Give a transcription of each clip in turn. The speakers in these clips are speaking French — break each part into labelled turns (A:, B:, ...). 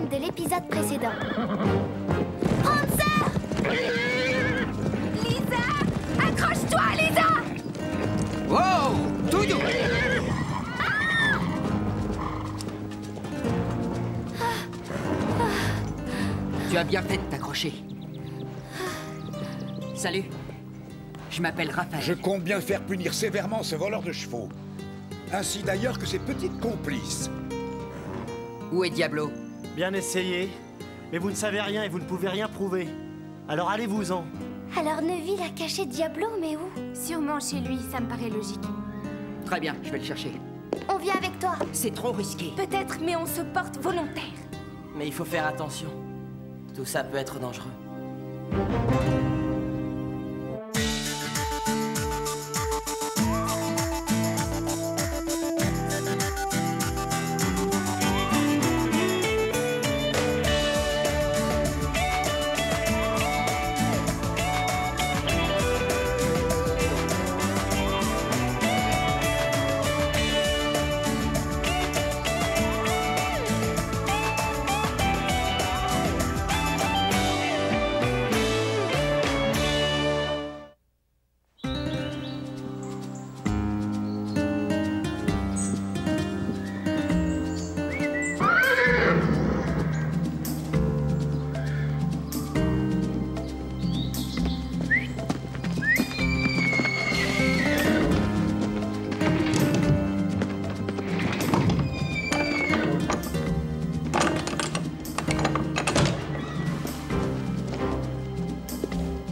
A: scène de l'épisode précédent. Prancer! Lisa! Accroche-toi, Lisa!
B: Wow! Tout doux! Tu as bien fait de t'accrocher. Salut. Je m'appelle Raphaël.
C: Je compte bien faire punir sévèrement ce voleur de chevaux. Ainsi d'ailleurs que ses petites complices.
B: Où est Diablo?
D: Bien essayé. Mais vous ne savez rien et vous ne pouvez rien prouver. Alors allez-vous-en.
A: Alors Neville a caché Diablo, mais où?
E: Sûrement chez lui, ça me paraît logique.
B: Très bien, je vais le chercher.
A: On vient avec toi.
B: C'est trop risqué.
E: Peut-être, mais on se porte volontaire.
F: Mais il faut faire attention. Tout ça peut être dangereux.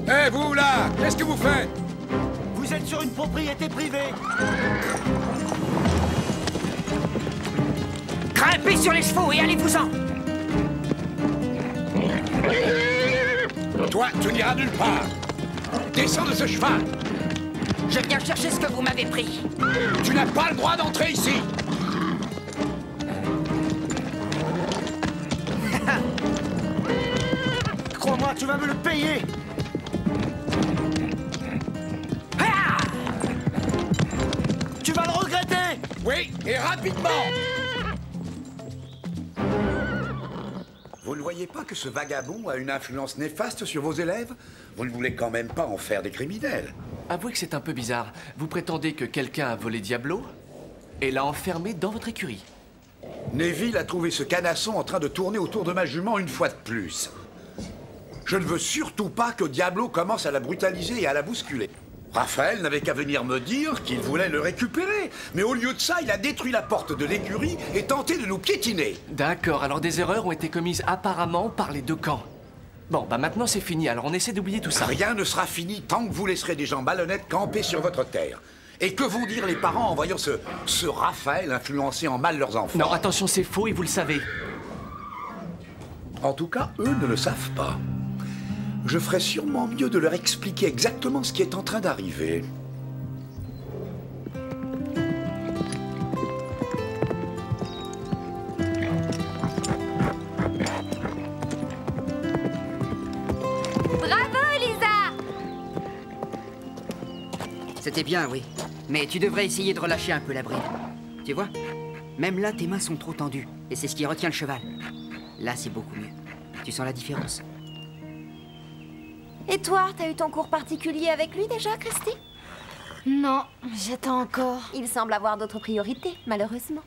C: Hé, vous là! Qu'est-ce que vous faites?
D: Vous êtes sur une propriété privée.
B: Grimpez sur les chevaux et allez-vous-en!
C: Toi, tu n'iras nulle part! Descends de ce cheval!
B: Je viens chercher ce que vous m'avez pris.
C: Tu n'as pas le droit d'entrer ici!
D: Crois-moi, tu vas me le payer. Tu vas le regretter.
C: Oui, et rapidement! Vous ne voyez pas que ce vagabond a une influence néfaste sur vos élèves? Vous ne voulez quand même pas en faire des criminels.
G: Avouez que c'est un peu bizarre. Vous prétendez que quelqu'un a volé Diablo et l'a enfermé dans votre écurie.
C: Neville a trouvé ce canasson en train de tourner autour de ma jument une fois de plus. Je ne veux surtout pas que Diablo commence à la brutaliser et à la bousculer. Raphaël n'avait qu'à venir me dire qu'il voulait le récupérer. Mais au lieu de ça, il a détruit la porte de l'écurie et tenté de nous piétiner.
G: D'accord, alors des erreurs ont été commises apparemment par les deux camps. Bon, bah maintenant c'est fini, alors on essaie d'oublier tout ça.
C: Rien ne sera fini tant que vous laisserez des gens malhonnêtes camper sur votre terre. Et que vont dire les parents en voyant ce Raphaël influencer en mal leurs enfants?
G: Non, attention, c'est faux et vous le savez.
C: En tout cas, eux ne le savent pas. Je ferais sûrement mieux de leur expliquer exactement ce qui est en train d'arriver.
E: Bravo, Lisa!
B: C'était bien, oui. Mais tu devrais essayer de relâcher un peu la bride. Tu vois? Même là, tes mains sont trop tendues. Et c'est ce qui retient le cheval. Là, c'est beaucoup mieux. Tu sens la différence?
A: Et toi, t'as eu ton cours particulier avec lui déjà, Christy?
E: Non, j'attends encore.
A: Il semble avoir d'autres priorités, malheureusement.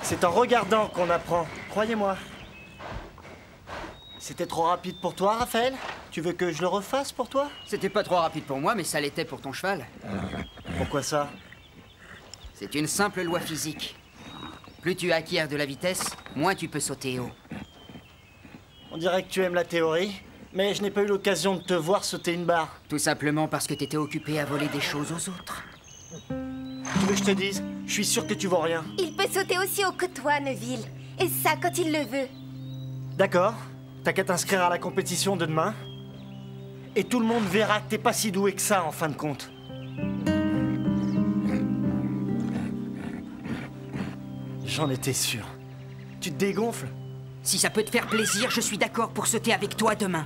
D: C'est en regardant qu'on apprend, croyez-moi. C'était trop rapide pour toi, Raphaël? Tu veux que je le refasse pour toi?
B: C'était pas trop rapide pour moi, mais ça l'était pour ton cheval.
D: Pourquoi ça?
B: C'est une simple loi physique. Plus tu acquiers de la vitesse, moins tu peux sauter haut.
D: On dirait que tu aimes la théorie, mais je n'ai pas eu l'occasion de te voir sauter une barre.
B: Tout simplement parce que t'étais occupé à voler des choses aux autres.
D: Tu veux que je te dise? Je suis sûr que tu vaux rien.
A: Il peut sauter aussi haut que toi, Neville. Et ça, quand il le veut.
D: D'accord, t'as qu'à t'inscrire à la compétition de demain. Et tout le monde verra que t'es pas si doué que ça, en fin de compte. J'en étais sûr. Tu te dégonfles?
B: Si ça peut te faire plaisir, je suis d'accord pour sauter avec toi demain.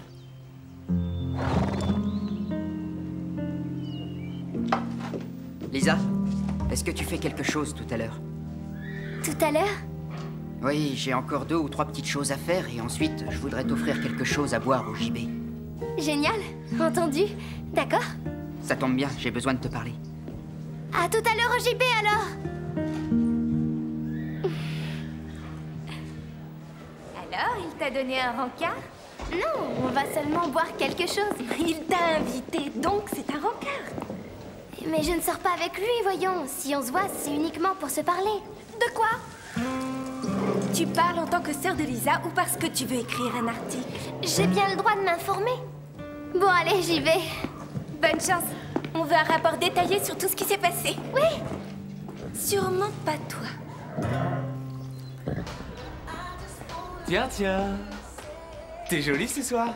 B: Lisa, est-ce que tu fais quelque chose tout à l'heure?
E: Tout à l'heure?
B: Oui, j'ai encore 2 ou 3 petites choses à faire et ensuite, je voudrais t'offrir quelque chose à boire au JB.
E: Génial, entendu. D'accord.
B: Ça tombe bien, j'ai besoin de te parler.
E: À tout à l'heure au JB alors. Alors, il t'a donné un rencard? Non, on va seulement boire quelque chose.
A: Il t'a invité, donc c'est un rencard.
E: Mais je ne sors pas avec lui, voyons. Si on se voit, c'est uniquement pour se parler.
A: De quoi? Tu parles en tant que sœur de Lisa ou parce que tu veux écrire un article?
E: J'ai bien le droit de m'informer. Bon, allez, j'y vais.
A: Bonne chance. On veut un rapport détaillé sur tout ce qui s'est passé.
E: Oui.
A: Sûrement pas toi.
G: Tiens, tiens. T'es jolie ce soir.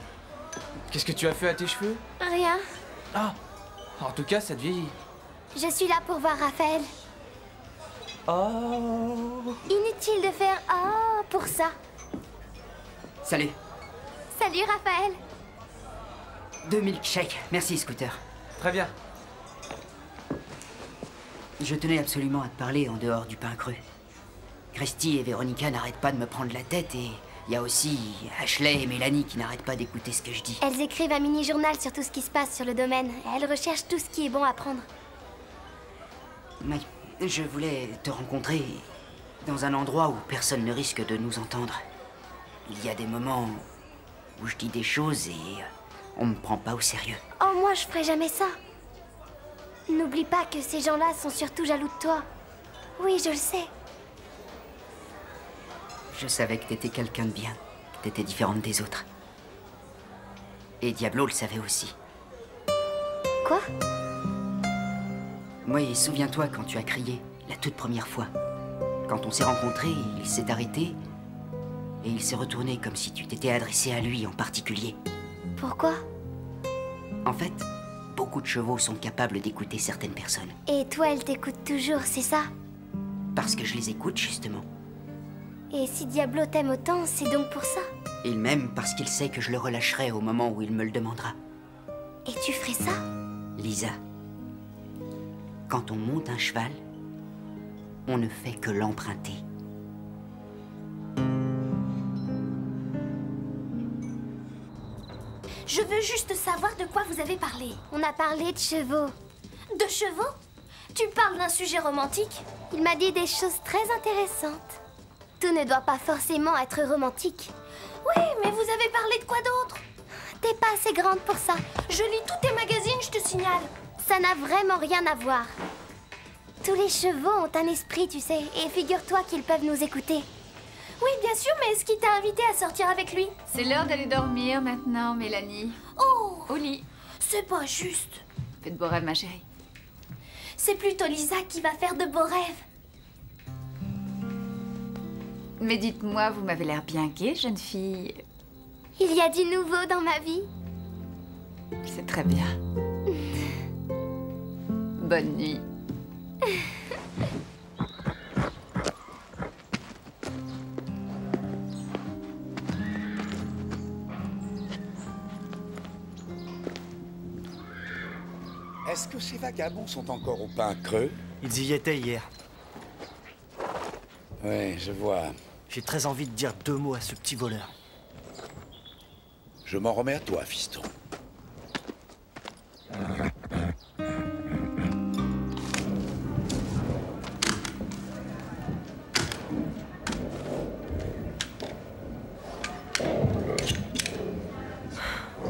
G: Qu'est-ce que tu as fait à tes cheveux?
E: Rien.
G: Ah, en tout cas, ça te vieillit.
E: Je suis là pour voir Raphaël.
G: Oh.
E: Inutile de faire « Oh » pour ça.
B: Salut.
E: Salut, Raphaël.
B: 2 milkshakes. Merci, Scooter.
G: Très bien.
B: Je tenais absolument à te parler en dehors du pain cru. Christy et Véronica n'arrêtent pas de me prendre la tête et il y a aussi Ashley et Mélanie qui n'arrêtent pas d'écouter ce que je dis.
E: Elles écrivent un mini-journal sur tout ce qui se passe sur le domaine. Elles recherchent tout ce qui est bon à prendre.
B: Mais je voulais te rencontrer dans un endroit où personne ne risque de nous entendre. Il y a des moments où je dis des choses et on me prend pas au sérieux.
E: Oh, moi, je ferai jamais ça. N'oublie pas que ces gens-là sont surtout jaloux de toi. Oui, je le sais.
B: Je savais que t'étais quelqu'un de bien, que t'étais différente des autres. Et Diablo le savait aussi.
E: Quoi?
B: Oui, souviens-toi quand tu as crié, la toute première fois. Quand on s'est rencontrés, il s'est arrêté et il s'est retourné comme si tu t'étais adressé à lui en particulier.
E: Pourquoi?
B: En fait, beaucoup de chevaux sont capables d'écouter certaines personnes.
E: Et toi, elle t'écoute toujours, c'est ça?
B: Parce que je les écoute, justement.
E: Et si Diablo t'aime autant, c'est donc pour ça?
B: Il m'aime parce qu'il sait que je le relâcherai au moment où il me le demandera.
E: Et tu ferais ça?
B: Lisa, quand on monte un cheval, on ne fait que l'emprunter.
A: Je veux juste savoir de quoi vous avez parlé.
E: On a parlé de chevaux.
A: De chevaux? Tu parles d'un sujet romantique?
E: Il m'a dit des choses très intéressantes. Tout ne doit pas forcément être romantique.
A: Oui, mais vous avez parlé de quoi d'autre?
E: T'es pas assez grande pour ça.
A: Je lis tous tes magazines, je te signale.
E: Ça n'a vraiment rien à voir. Tous les chevaux ont un esprit, tu sais, et figure-toi qu'ils peuvent nous écouter.
A: Oui, bien sûr, mais est-ce qu'il t'a invité à sortir avec lui?
H: C'est l'heure d'aller dormir maintenant, Mélanie.
A: Oh!
H: Au lit.
A: C'est pas juste.
H: Fais de beaux rêves, ma chérie.
A: C'est plutôt Lisa qui va faire de beaux rêves.
H: Mais dites-moi, vous m'avez l'air bien gaie, jeune fille.
E: Il y a du nouveau dans ma vie.
H: C'est très bien. Bonne nuit.
C: Est-ce que ces vagabonds sont encore au pain creux?
D: Ils y étaient hier.
C: Oui, je vois.
D: J'ai très envie de dire 2 mots à ce petit voleur.
C: Je m'en remets à toi, fiston.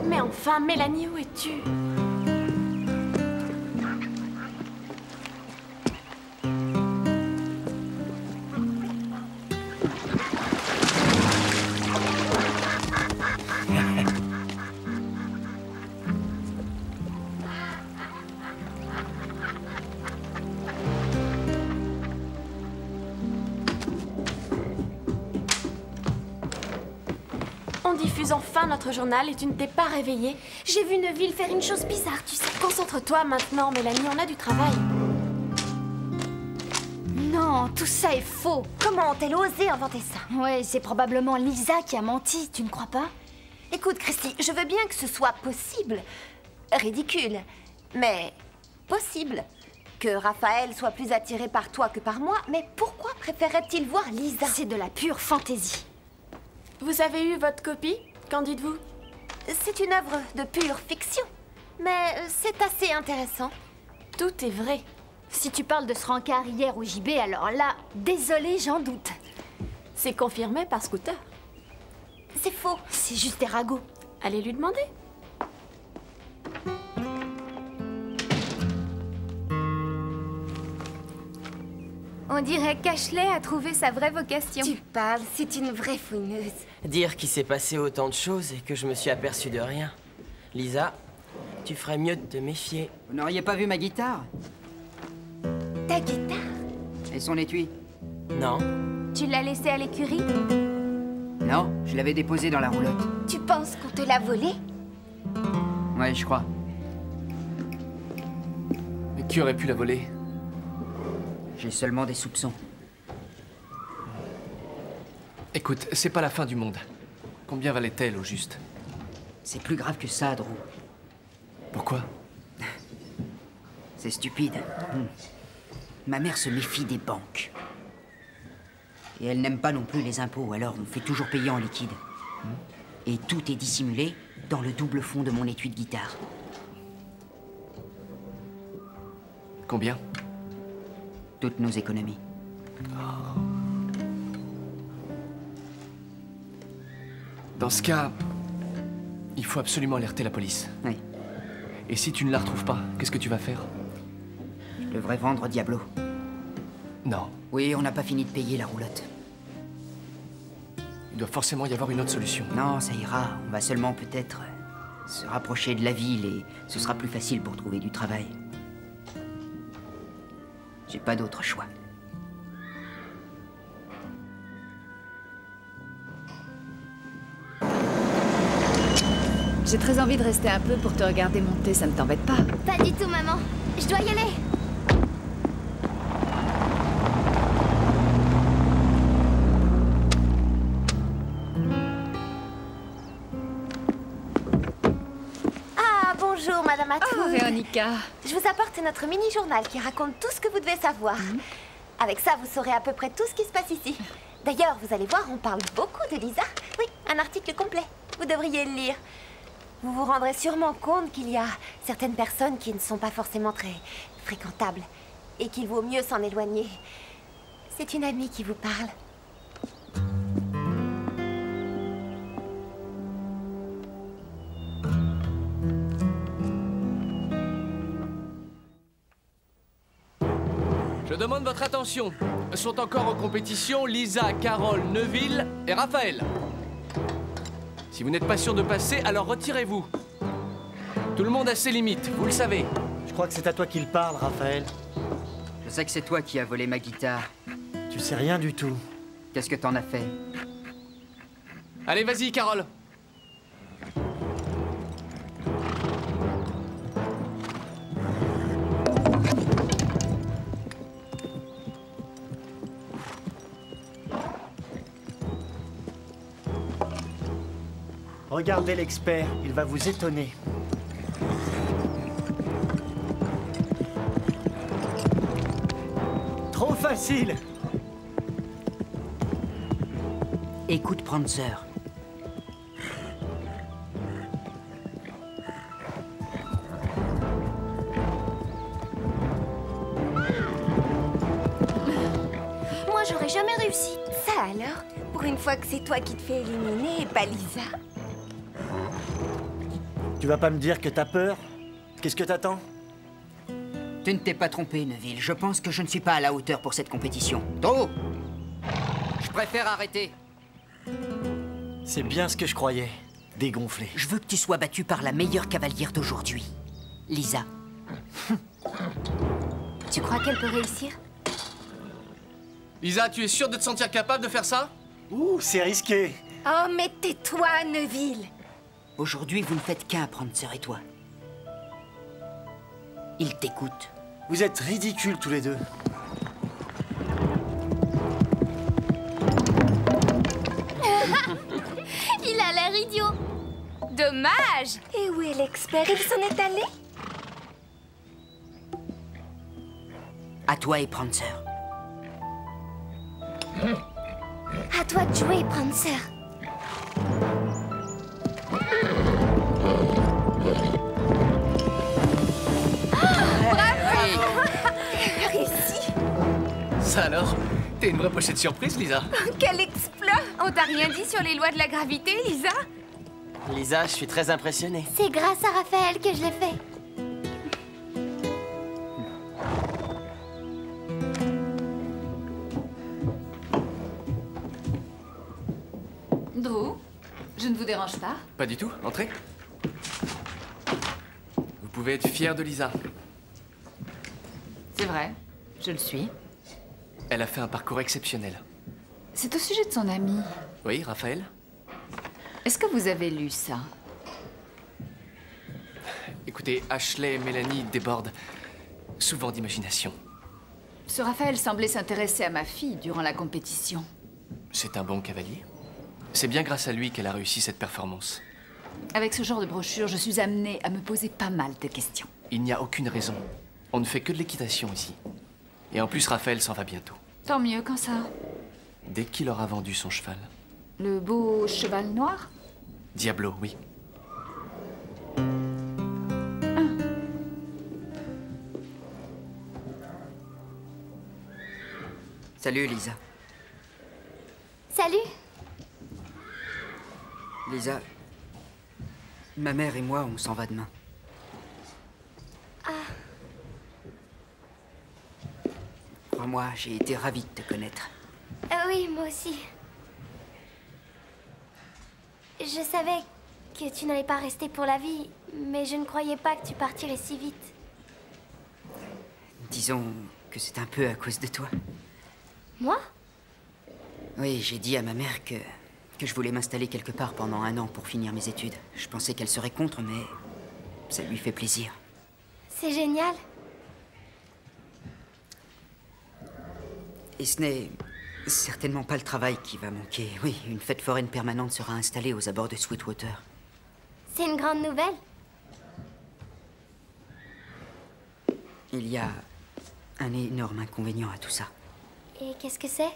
A: Mais enfin, Mélanie, où es-tu? On diffuse enfin notre journal et tu ne t'es pas réveillée. J'ai vu Neville faire une chose bizarre, tu sais. Concentre-toi maintenant, Mélanie, on a du travail.
E: Non, tout ça est faux.
A: Comment ont-elles osé inventer ça?
E: Ouais, c'est probablement Lisa qui a menti, tu ne crois pas?
A: Écoute, Christy, je veux bien que ce soit possible. Ridicule, mais possible.
I: que Raphaël soit plus attiré par toi que par moi, mais pourquoi préférerait-il voir Lisa?
E: C'est de la pure fantaisie.
A: Vous avez eu votre copie? Qu'en dites-vous?
I: C'est une œuvre de pure fiction, mais c'est assez intéressant.
A: Tout est vrai.
E: Si tu parles de ce rencard hier au JB, alors là, désolé, j'en doute.
A: C'est confirmé par Scooter.
I: C'est faux.
E: C'est juste des ragots.
A: Allez lui demander.
H: On dirait qu'Ashley a trouvé sa vraie vocation.
I: Tu parles, c'est une vraie fouineuse.
F: Dire qu'il s'est passé autant de choses et que je me suis aperçu de rien. Lisa, tu ferais mieux de te méfier.
B: Vous n'auriez pas vu ma guitare?
I: Ta guitare?
B: Et son étui?
F: Non.
H: Tu l'as laissée à l'écurie?
B: Non, je l'avais déposée dans la roulotte.
I: Tu penses qu'on te l'a volée?
B: Ouais, je crois.
G: Mais qui aurait pu la voler?
B: J'ai seulement des soupçons.
G: Écoute, c'est pas la fin du monde. Combien valait-elle au juste?
B: C'est plus grave que ça, Drew.
G: Pourquoi?
B: C'est stupide. Ma mère se méfie des banques. Et elle n'aime pas non plus les impôts, alors on fait toujours payer en liquide. Et tout est dissimulé dans le double fond de mon étui de guitare.
G: Combien?
B: Toutes nos économies.
G: Dans ce cas, il faut absolument alerter la police.
B: Oui.
G: Et si tu ne la retrouves pas, qu'est-ce que tu vas faire?
B: Je devrais vendre Diablo.
G: Non.
B: Oui, on n'a pas fini de payer la roulotte.
G: Il doit forcément y avoir une autre solution.
B: Non, ça ira. On va seulement peut-être se rapprocher de la ville et ce sera plus facile pour trouver du travail. J'ai pas d'autre choix.
H: J'ai très envie de rester un peu pour te regarder monter, ça ne t'embête pas?
E: Pas du tout, maman. Je dois y aller.
I: Ah, bonjour, Madame Atou.
H: Oh, Véronica.
I: Je vous apporte notre mini-journal qui raconte tout ce que vous devez savoir. Avec ça, vous saurez à peu près tout ce qui se passe ici. D'ailleurs, vous allez voir, on parle beaucoup de Lisa. Oui, un article complet. Vous devriez le lire. Vous vous rendrez sûrement compte qu'il y a certaines personnes qui ne sont pas forcément très fréquentables et qu'il vaut mieux s'en éloigner. C'est une amie qui vous parle.
G: Je demande votre attention. Sont encore en compétition Lisa, Carole, Neville et Raphaël. Si vous n'êtes pas sûr de passer, alors retirez-vous. Tout le monde a ses limites, vous le savez.
D: Je crois que c'est à toi qu'il parle, Raphaël.
B: Je sais que c'est toi qui as volé ma guitare.
D: Tu sais rien du tout.
B: Qu'est-ce que t'en as fait?
G: Allez, vas-y, Carole.
D: Regardez l'expert, il va vous étonner. Trop facile!
B: Écoute, Prancer.
I: Moi, j'aurais jamais réussi. Ça alors? Pour une fois que c'est toi qui te fais éliminer et pas Lisa.
D: Tu vas pas me dire que t'as peur? Qu'est-ce que t'attends?
B: Tu ne t'es pas trompé, Neville. Je pense que je ne suis pas à la hauteur pour cette compétition. Drew! Je préfère arrêter.
D: C'est bien ce que je croyais. Dégonflé.
B: Je veux que tu sois battu par la meilleure cavalière d'aujourd'hui. Lisa.
E: Tu crois qu'elle peut réussir?
G: Lisa, tu es sûre de te sentir capable de faire ça?
D: Ouh, c'est risqué.
I: Oh, mais tais-toi, Neville.
B: Aujourd'hui, vous ne faites qu'un, Prancer et toi. Il t'écoute.
D: Vous êtes ridicules tous les deux.
E: Il a l'air idiot.
H: Dommage!
I: Et où est l'expert? Il s'en est allé?
B: À toi et Prancer.
E: À toi de jouer, Prancer.
H: Réussi.
G: Ça alors? T'es une vraie pochette surprise, Lisa.
H: Quel exploit! On t'a rien dit sur les lois de la gravité, Lisa?
F: Lisa, je suis très impressionné.
E: C'est grâce à Raphaël que je l'ai fait.
H: Drew, je ne vous dérange pas?
G: Pas du tout, entrez. Vous pouvez être fier de Lisa.
H: C'est vrai, je le suis.
G: Elle a fait un parcours exceptionnel.
H: C'est au sujet de son ami.
G: Oui, Raphaël?
H: Est-ce que vous avez lu ça?
G: Écoutez, Ashley et Mélanie débordent souvent d'imagination.
H: Ce Raphaël semblait s'intéresser à ma fille durant la compétition.
G: C'est un bon cavalier. C'est bien grâce à lui qu'elle a réussi cette performance.
H: Avec ce genre de brochure, je suis amenée à me poser pas mal de questions.
G: Il n'y a aucune raison. On ne fait que de l'équitation ici. Et en plus, Raphaël s'en va bientôt.
H: Tant mieux, quand ça?
G: Dès qu'il aura vendu son cheval.
H: Le beau cheval noir?
G: Diablo, oui.
B: Salut, Lisa.
E: Salut.
B: Lisa, ma mère et moi, on s'en va demain.
E: Ah.
B: Crois-moi, j'ai été ravi de te connaître.
E: Oui, moi aussi. Je savais que tu n'allais pas rester pour la vie, mais je ne croyais pas que tu partirais si vite.
B: Disons que c'est un peu à cause de toi.
E: Moi?
B: Oui, j'ai dit à ma mère que je voulais m'installer quelque part pendant 1 an pour finir mes études. Je pensais qu'elle serait contre, mais ça lui fait plaisir.
E: C'est génial.
B: Et ce n'est certainement pas le travail qui va manquer. Oui, une fête foraine permanente sera installée aux abords de Sweetwater.
E: C'est une grande nouvelle.
B: Il y a un énorme inconvénient à tout ça.
E: Et qu'est-ce que c'est?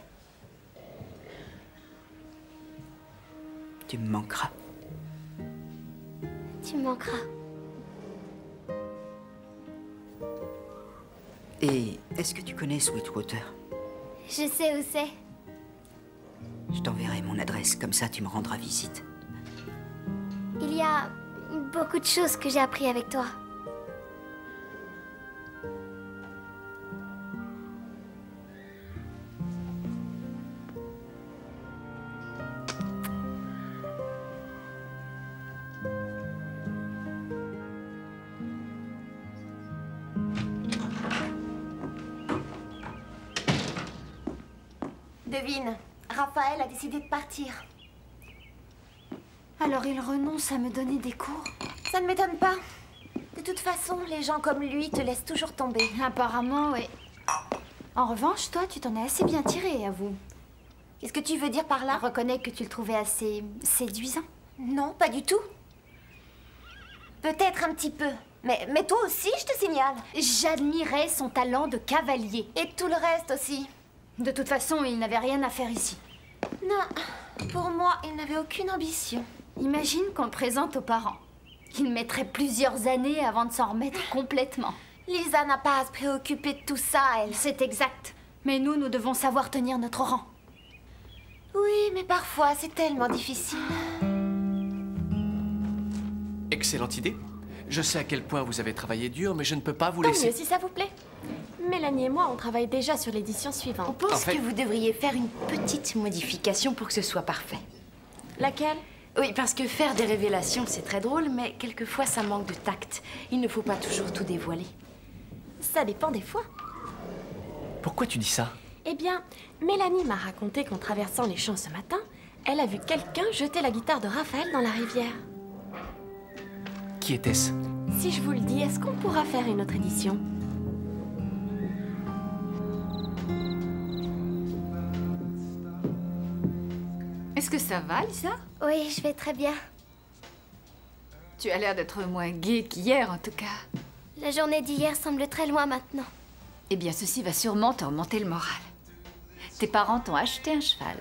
B: Tu me manqueras.
E: Tu me manqueras.
B: Et est-ce que tu connais Sweetwater?
E: Je sais où c'est.
B: Je t'enverrai mon adresse, comme ça tu me rendras visite.
E: Il y a beaucoup de choses que j'ai appris avec toi.
I: Devine, Raphaël a décidé de partir.
A: Alors il renonce à me donner des cours?
I: Ça ne m'étonne pas. De toute façon, les gens comme lui te laissent toujours tomber.
A: Apparemment, oui. En revanche, toi, tu t'en es assez bien tiré, avoue.
I: Qu'est-ce que tu veux dire par là?
A: Reconnais que tu le trouvais assez séduisant.
I: Non, pas du tout. Peut-être un petit peu. Mais toi aussi, je te signale.
A: J'admirais son talent de cavalier.
I: Et tout le reste aussi.
A: De toute façon, il n'avait rien à faire ici.
I: Non, pour moi, il n'avait aucune ambition.
A: Imagine qu'on le présente aux parents. Il mettrait plusieurs années avant de s'en remettre complètement.
I: Lisa n'a pas à se préoccuper de tout ça, elle.
A: C'est exact. Mais nous devons savoir tenir notre rang.
I: Oui, mais parfois, c'est tellement difficile.
G: Excellente idée. Je sais à quel point vous avez travaillé dur, mais je ne peux pas vous
A: Tant
G: laisser...
A: mieux, si ça vous plaît. Mélanie et moi, on travaille déjà sur l'édition
J: On
A: suivante.
J: pense
G: En fait-
J: que vous devriez faire une petite modification pour que ce soit parfait.
A: Laquelle?
J: Oui, parce que faire des révélations, c'est très drôle, mais quelquefois ça manque de tact. Il ne faut pas toujours tout dévoiler.
A: Ça dépend des fois.
G: Pourquoi tu dis ça?
A: Eh bien, Mélanie m'a raconté qu'en traversant les champs ce matin, elle a vu quelqu'un jeter la guitare de Raphaël dans la rivière.
G: Qui était-ce?
A: Si je vous le dis, est-ce qu'on pourra faire une autre édition?
H: Est-ce que ça va, Lisa?
E: Oui, je vais très bien.
H: Tu as l'air d'être moins gaie qu'hier, en tout cas.
E: La journée d'hier semble très loin maintenant.
H: Eh bien, ceci va sûrement te remonter le moral. Tes parents t'ont acheté un cheval.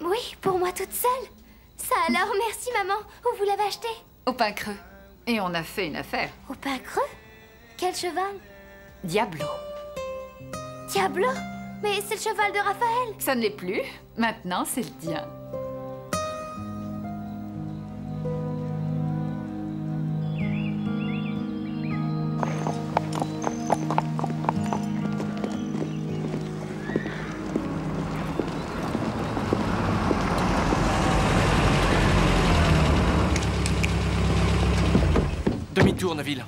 E: Oui, pour moi toute seule. Ça alors, merci maman. Où vous l'avez acheté?
H: Au Pain Creux. Et on a fait une affaire.
E: Au Pain Creux? Quel cheval?
H: Diablo.
E: Diablo? Mais c'est le cheval de Raphaël.
H: Ça ne l'est plus. Maintenant, c'est le tien.
G: Demi-tour, Neville.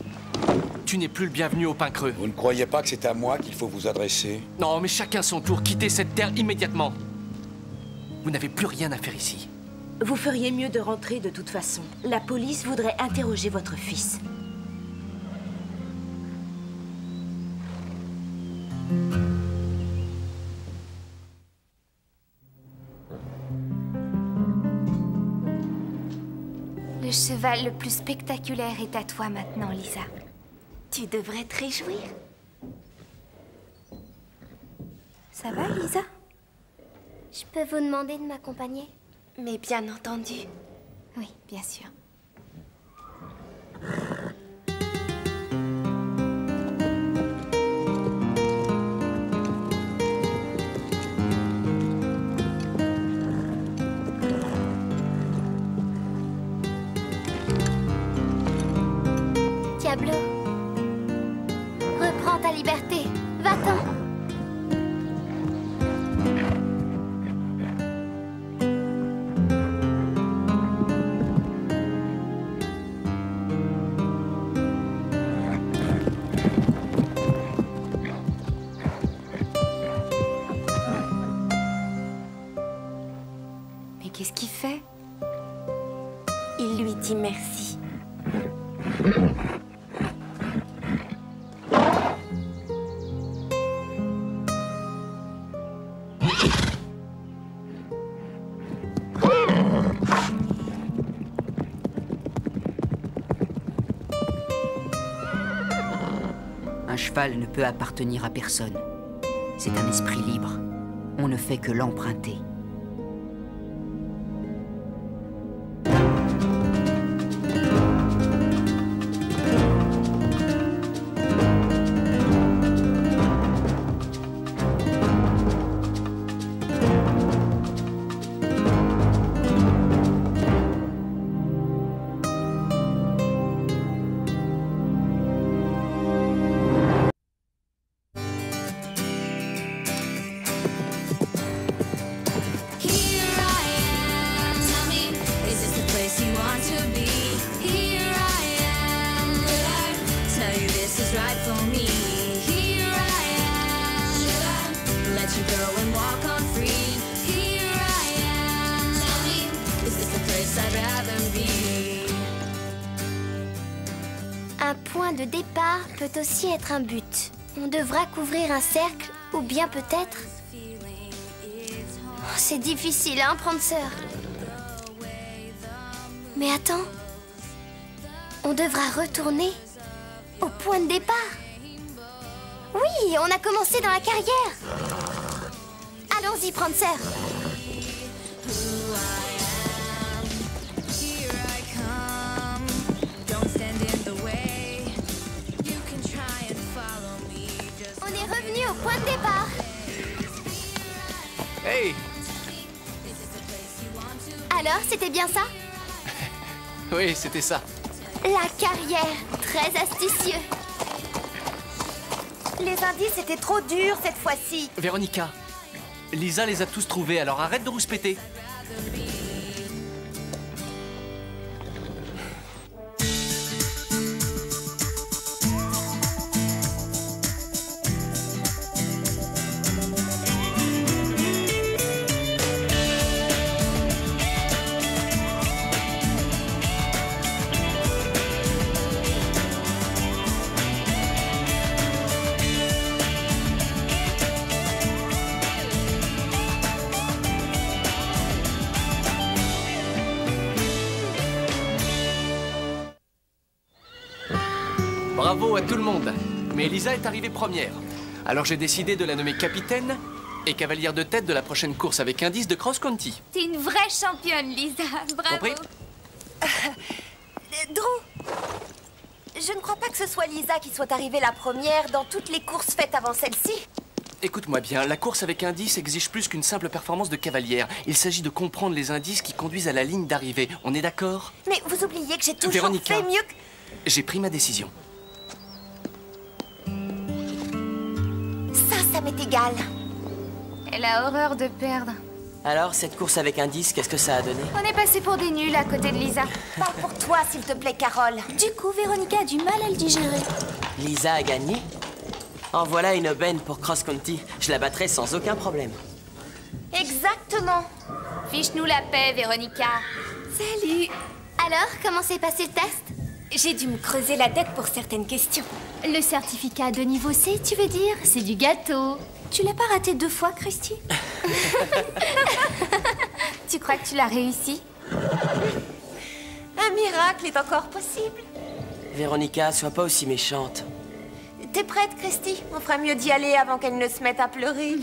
G: Tu n'es plus le bienvenu au Pain Creux.
C: Vous ne croyez pas que c'est à moi qu'il faut vous adresser?
G: Non, mais chacun son tour. Quittez cette terre immédiatement. Vous n'avez plus rien à faire ici.
J: Vous feriez mieux de rentrer de toute façon. La police voudrait interroger votre fils.
E: Le cheval le plus spectaculaire est à toi maintenant, Lisa. Tu devrais te réjouir. Ça va, Lisa? Je peux vous demander de m'accompagner?
A: Mais bien entendu.
E: Oui, bien sûr. Diablo, reprends ta liberté. Va-t'en.
H: Mais qu'est-ce qu'il fait?
A: Il lui dit merci.
B: Un cheval ne peut appartenir à personne. C'est un esprit libre. On ne fait que l'emprunter.
E: Un point de départ peut aussi être un but. On devra couvrir un cercle, ou bien peut-être... Oh, c'est difficile, hein, Prancer? Mais attends. On devra retourner au point de départ. Oui, on a commencé dans la carrière. Allons-y, Prancer. On est revenu au point de départ.
G: Hey!
E: Alors, c'était bien ça?
G: Oui, c'était ça.
E: La carrière, très astucieux.
I: Les indices étaient trop durs cette fois-ci.
G: Véronica, Lisa les a tous trouvés, alors arrête de rouspéter. Bravo à tout le monde. Mais Lisa est arrivée première. Alors j'ai décidé de la nommer capitaine et cavalière de tête de la prochaine course avec indice de cross-country.
E: T'es une vraie championne, Lisa. Bravo.
G: Compris?
I: Drew, je ne crois pas que ce soit Lisa qui soit arrivée la première dans toutes les courses faites avant celle-ci.
G: Écoute-moi bien, la course avec indice exige plus qu'une simple performance de cavalière. Il s'agit de comprendre les indices qui conduisent à la ligne d'arrivée. On est d'accord?
I: Mais vous oubliez que j'ai toujours
G: Véronica,
I: fait mieux que...
G: j'ai pris ma décision.
I: Ça m'est égal.
E: Elle a horreur de perdre.
F: Alors, cette course avec indice, qu'est-ce que ça a donné?
E: On est passé pour des nuls à côté de Lisa.
I: Parle pour toi, s'il te plaît, Carole.
E: Du coup, Véronica a du mal à le digérer.
F: Lisa a gagné? En voilà une aubaine pour cross-country. Je la battrai sans aucun problème.
I: Exactement.
E: Fiche-nous la paix, Véronica.
I: Salut.
E: Alors, comment s'est passé le test?
I: J'ai dû me creuser la tête pour certaines questions.
E: Le certificat de niveau C, tu veux dire? C'est du gâteau. Tu l'as pas raté 2 fois, Christy? Tu crois que tu l'as réussi?
I: Un miracle est encore possible.
F: Véronica, sois pas aussi méchante.
I: T'es prête, Christy? On ferait mieux d'y aller avant qu'elle ne se mette à pleurer.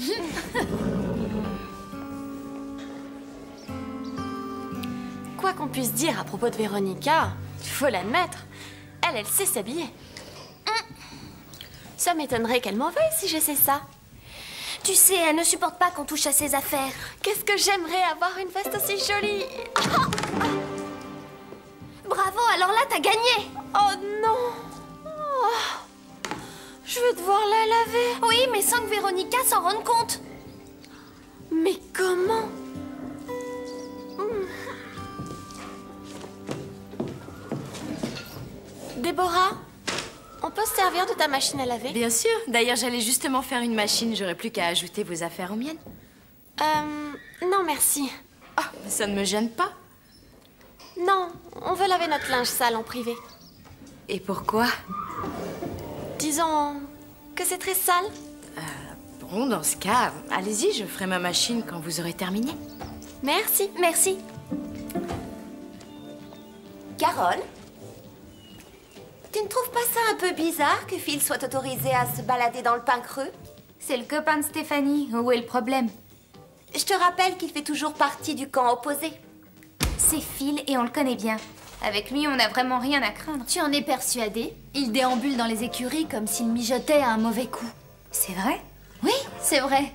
A: Quoi qu'on puisse dire à propos de Véronica, il faut l'admettre, elle sait s'habiller. Ça m'étonnerait qu'elle m'en veuille si je sais ça.
E: Tu sais, elle ne supporte pas qu'on touche à ses affaires.
A: Qu'est-ce que j'aimerais avoir une veste aussi jolie.
E: Bravo, alors là, t'as gagné.
A: Oh non. Oh. Je vais devoir la laver.
E: Oui, mais sans que Véronica s'en rende compte.
A: Mais comment? Déborah, on peut se servir de ta machine à laver?
J: Bien sûr. D'ailleurs, j'allais justement faire une machine. J'aurais plus qu'à ajouter vos affaires aux miennes.
A: Non, merci.
J: Oh, ça ne me gêne pas.
A: Non, on veut laver notre linge sale en privé.
J: Et pourquoi?
A: Disons que c'est très sale.
J: Bon, dans ce cas, allez-y, je ferai ma machine quand vous aurez terminé.
A: Merci.
E: Merci.
I: Carole, tu ne trouves pas ça un peu bizarre que Phil soit autorisé à se balader dans le pain creux?
E: C'est le copain de Stéphanie. Où est le problème?
I: Je te rappelle qu'il fait toujours partie du camp opposé.
E: C'est Phil et on le connaît bien. Avec lui, on n'a vraiment rien à craindre. Tu en es persuadée? Il déambule dans les écuries comme s'il mijotait à un mauvais coup.
J: C'est vrai?
E: Oui, c'est vrai.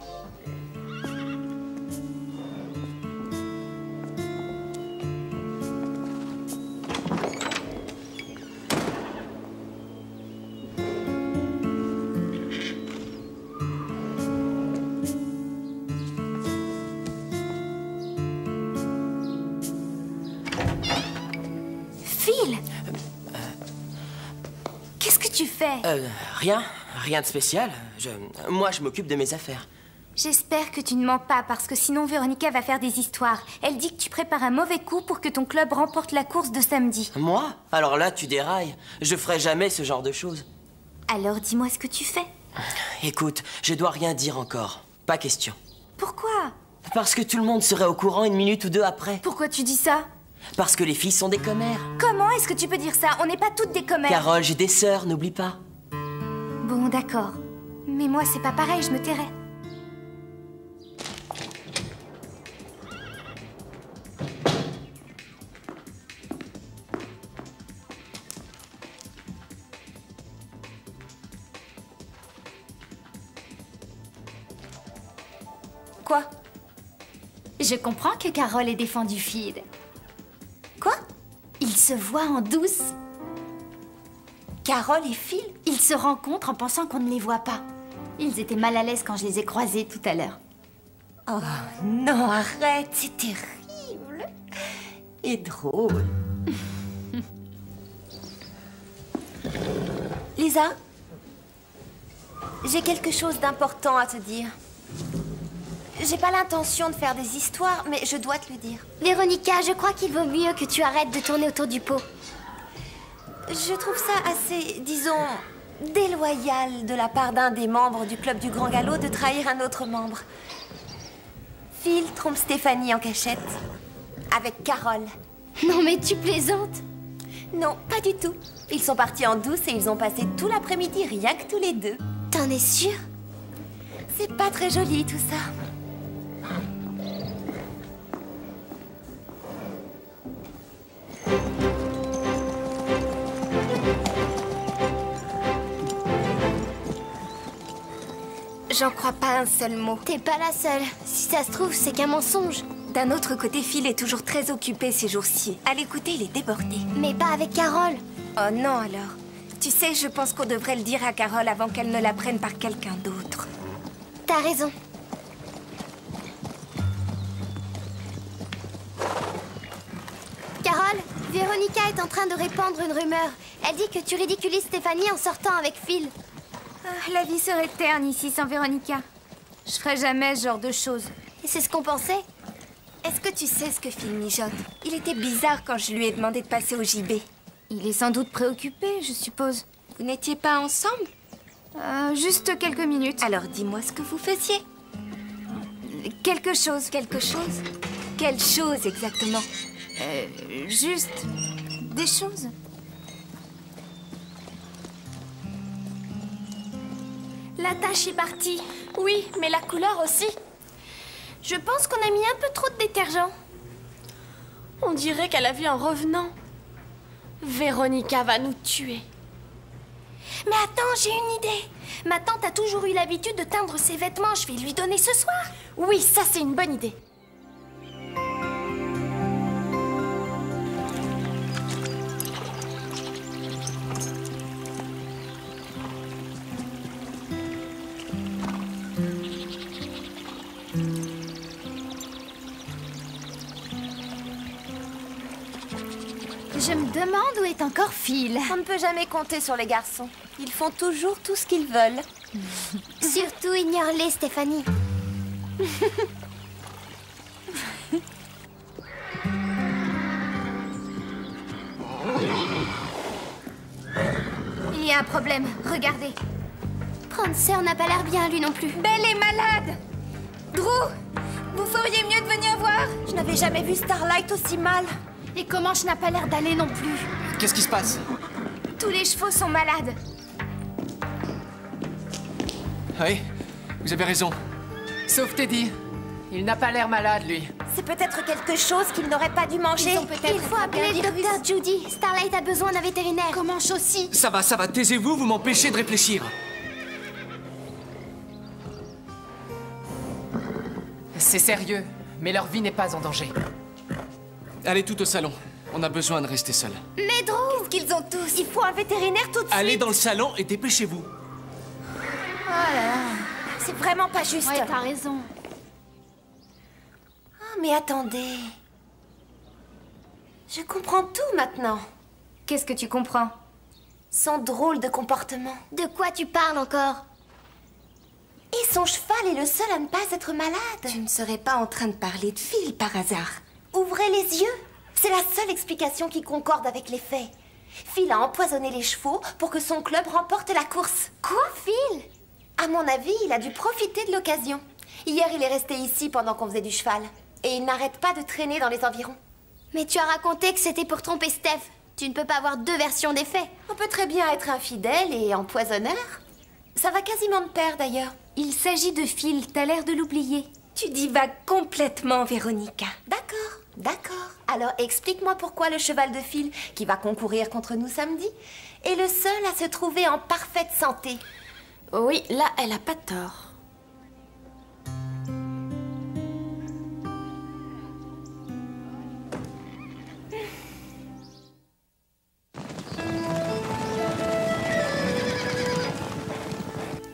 E: Phil! Qu'est-ce que tu fais?
F: Rien de spécial. Moi, je m'occupe de mes affaires.
E: J'espère que tu ne mens pas, parce que sinon Véronica va faire des histoires. Elle dit que tu prépares un mauvais coup pour que ton club remporte la course de samedi.
F: Moi? Alors là, tu dérailles. Je ferai jamais ce genre de choses.
E: Alors dis-moi ce que tu fais.
F: Écoute, je dois rien dire encore. Pas question.
E: Pourquoi?
F: Parce que tout le monde serait au courant 1 minute ou 2 après.
E: Pourquoi tu dis ça?
F: Parce que les filles sont des commères.
E: Comment est-ce que tu peux dire ça? On n'est pas toutes des commères.
F: Carole, j'ai des sœurs, n'oublie pas.
E: Bon, d'accord. Mais moi, c'est pas pareil, je me tairai.
I: Quoi?
E: Je comprends que Carole ait défendu Phil.
I: Quoi?
E: Ils se voient en douce.
I: Carole et Phil?
E: Ils se rencontrent en pensant qu'on ne les voit pas. Ils étaient mal à l'aise quand je les ai croisés tout à l'heure.
I: Oh non, arrête, c'est terrible. Et drôle. Lisa, j'ai quelque chose d'important à te dire. J'ai pas l'intention de faire des histoires, mais je dois te le dire.
E: Véronica, je crois qu'il vaut mieux que tu arrêtes de tourner autour du pot.
I: Je trouve ça assez, disons, déloyal de la part d'un des membres du club du Grand Galop de trahir un autre membre. Phil trompe Stéphanie en cachette. Avec Carole.
E: Non mais tu plaisantes?
I: Non, pas du tout. Ils sont partis en douce et ils ont passé tout l'après-midi rien que tous les deux.
E: T'en es sûre?
I: C'est pas très joli tout ça. J'en crois pas un seul mot.
E: T'es pas la seule. Si ça se trouve, c'est qu'un mensonge.
I: D'un autre côté, Phil est toujours très occupé ces jours-ci. À l'écouter, il est débordé.
E: Mais pas avec Carole.
I: Oh non alors. Tu sais, je pense qu'on devrait le dire à Carole avant qu'elle ne la prenne par quelqu'un d'autre.
E: T'as raison. Carole, Véronica est en train de répandre une rumeur. Elle dit que tu ridiculises Stéphanie en sortant avec Phil.
I: La vie serait terne ici sans Véronica. Je ferais jamais ce genre de choses.
E: Et c'est ce qu'on pensait.
I: Est-ce que tu sais ce que Phil mijote? Il était bizarre quand je lui ai demandé de passer au JB. Il est sans doute préoccupé, je suppose. Vous n'étiez pas ensemble? Juste quelques minutes. Alors dis-moi ce que vous faisiez. Quelque chose. Quelque chose? Quelle chose exactement? Juste des choses.
A: La tache est partie. Oui, mais la couleur aussi. Je pense qu'on a mis un peu trop de détergent. On dirait qu'elle a vu un revenant. Véronica va nous tuer. Mais attends, j'ai une idée. Ma tante a toujours eu l'habitude de teindre ses vêtements. Je vais lui donner ce soir. Oui, ça c'est une bonne idée.
I: Je me demande où est encore Phil. On ne peut jamais compter sur les garçons. Ils font toujours tout ce qu'ils veulent.
E: Surtout ignore-les, Stéphanie.
I: Il y a un problème, regardez.
E: Prancer n'a pas l'air bien, lui non plus.
I: Belle est malade. Drew, vous feriez mieux de venir voir. Je n'avais jamais vu Starlight aussi mal. Et Comanche n'a pas l'air d'aller non plus.
G: Qu'est-ce qui se passe?
I: Tous les chevaux sont malades.
G: Oui, vous avez raison. Sauf Teddy. Il n'a pas l'air malade, lui.
I: C'est peut-être quelque chose qu'il n'aurait pas dû manger.
E: Il faut appeler le docteur Judy. Starlight a besoin d'un vétérinaire.
I: Comanche aussi.
G: Ça va, taisez-vous, vous m'empêchez de réfléchir.
K: C'est sérieux, mais leur vie n'est pas en danger.
G: Allez tout au salon. On a besoin de rester seuls.
I: Mais Drew, qu'est-ce qu'ils ont tous? Il faut un vétérinaire tout de suite.
G: Allez dans le salon et dépêchez-vous.
I: Oh là là, c'est vraiment pas juste.
E: Ouais, t'as raison.
I: Oh, mais attendez. Je comprends tout maintenant. Qu'est-ce que tu comprends? Son drôle de comportement.
E: De quoi tu parles encore?
I: Et son cheval est le seul à ne pas être malade. Tu ne serais pas en train de parler de Phil par hasard? Ouvrez les yeux. C'est la seule explication qui concorde avec les faits. Phil a empoisonné les chevaux pour que son club remporte la course.
E: Quoi, Phil?
I: À mon avis, il a dû profiter de l'occasion. Hier, il est resté ici pendant qu'on faisait du cheval. Et il n'arrête pas de traîner dans les environs.
E: Mais tu as raconté que c'était pour tromper Steph. Tu ne peux pas avoir deux versions des faits.
I: On peut très bien être infidèle et empoisonneur. Ça va quasiment de pair, d'ailleurs. Il s'agit de Phil, t'as l'air de l'oublier. Tu divagues complètement, Véronica. D'accord, d'accord. Alors explique-moi pourquoi le cheval de Phil, qui va concourir contre nous samedi, est le seul à se trouver en parfaite santé.
A: Oui, là, elle a pas tort.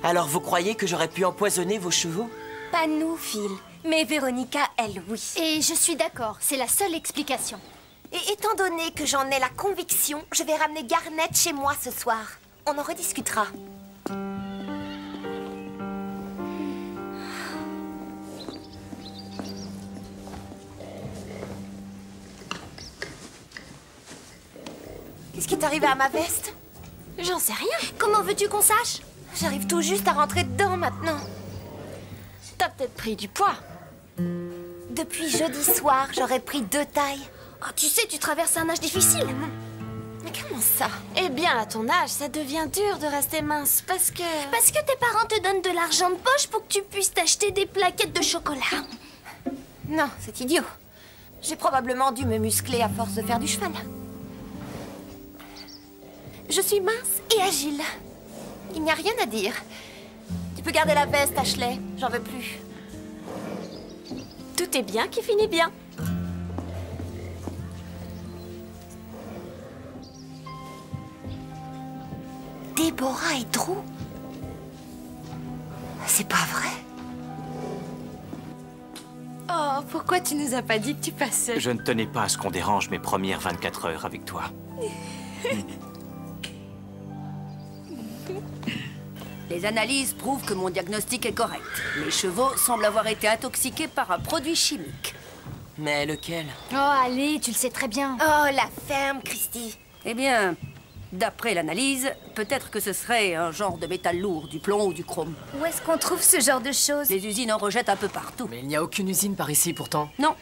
F: Alors vous croyez que j'aurais pu empoisonner vos chevaux?
I: Pas nous, Phil, mais Véronica, elle, oui.
E: Et je suis d'accord, c'est la seule explication.
I: Et étant donné que j'en ai la conviction, je vais ramener Garnet chez moi ce soir. On en rediscutera. Qu'est-ce qui est arrivé à ma veste?
A: J'en sais rien.
E: Comment veux-tu qu'on sache?
I: J'arrive tout juste à rentrer dedans maintenant.
A: T'as peut-être pris du poids.
I: Depuis jeudi soir, j'aurais pris 2 tailles.
E: Oh, tu sais, tu traverses un âge difficile.
I: Mais comment ça?
A: Eh bien, à ton âge, ça devient dur de rester mince parce que...
E: Parce que tes parents te donnent de l'argent de poche pour que tu puisses t'acheter des plaquettes de chocolat.
I: Non, c'est idiot. J'ai probablement dû me muscler à force de faire du cheval. Je suis mince et agile. Il n'y a rien à dire. Tu peux garder la veste, Ashley. J'en veux plus.
A: Tout est bien qui finit bien.
I: Déborah et Drew? C'est pas vrai?
J: Oh, pourquoi tu nous as pas dit que tu passais?
L: Je ne tenais pas à ce qu'on dérange mes premières 24 heures avec toi.
M: Les analyses prouvent que mon diagnostic est correct. Les chevaux semblent avoir été intoxiqués par un produit chimique.
F: Mais lequel?
E: Oh, allez, tu le sais très bien.
I: Oh, la ferme, Christy.
M: Eh bien, d'après l'analyse, peut-être que ce serait un genre de métal lourd, du plomb ou du chrome.
E: Où est-ce qu'on trouve ce genre de choses?
M: Les usines en rejettent un peu partout.
K: Mais il n'y a aucune usine par ici pourtant.
M: Non.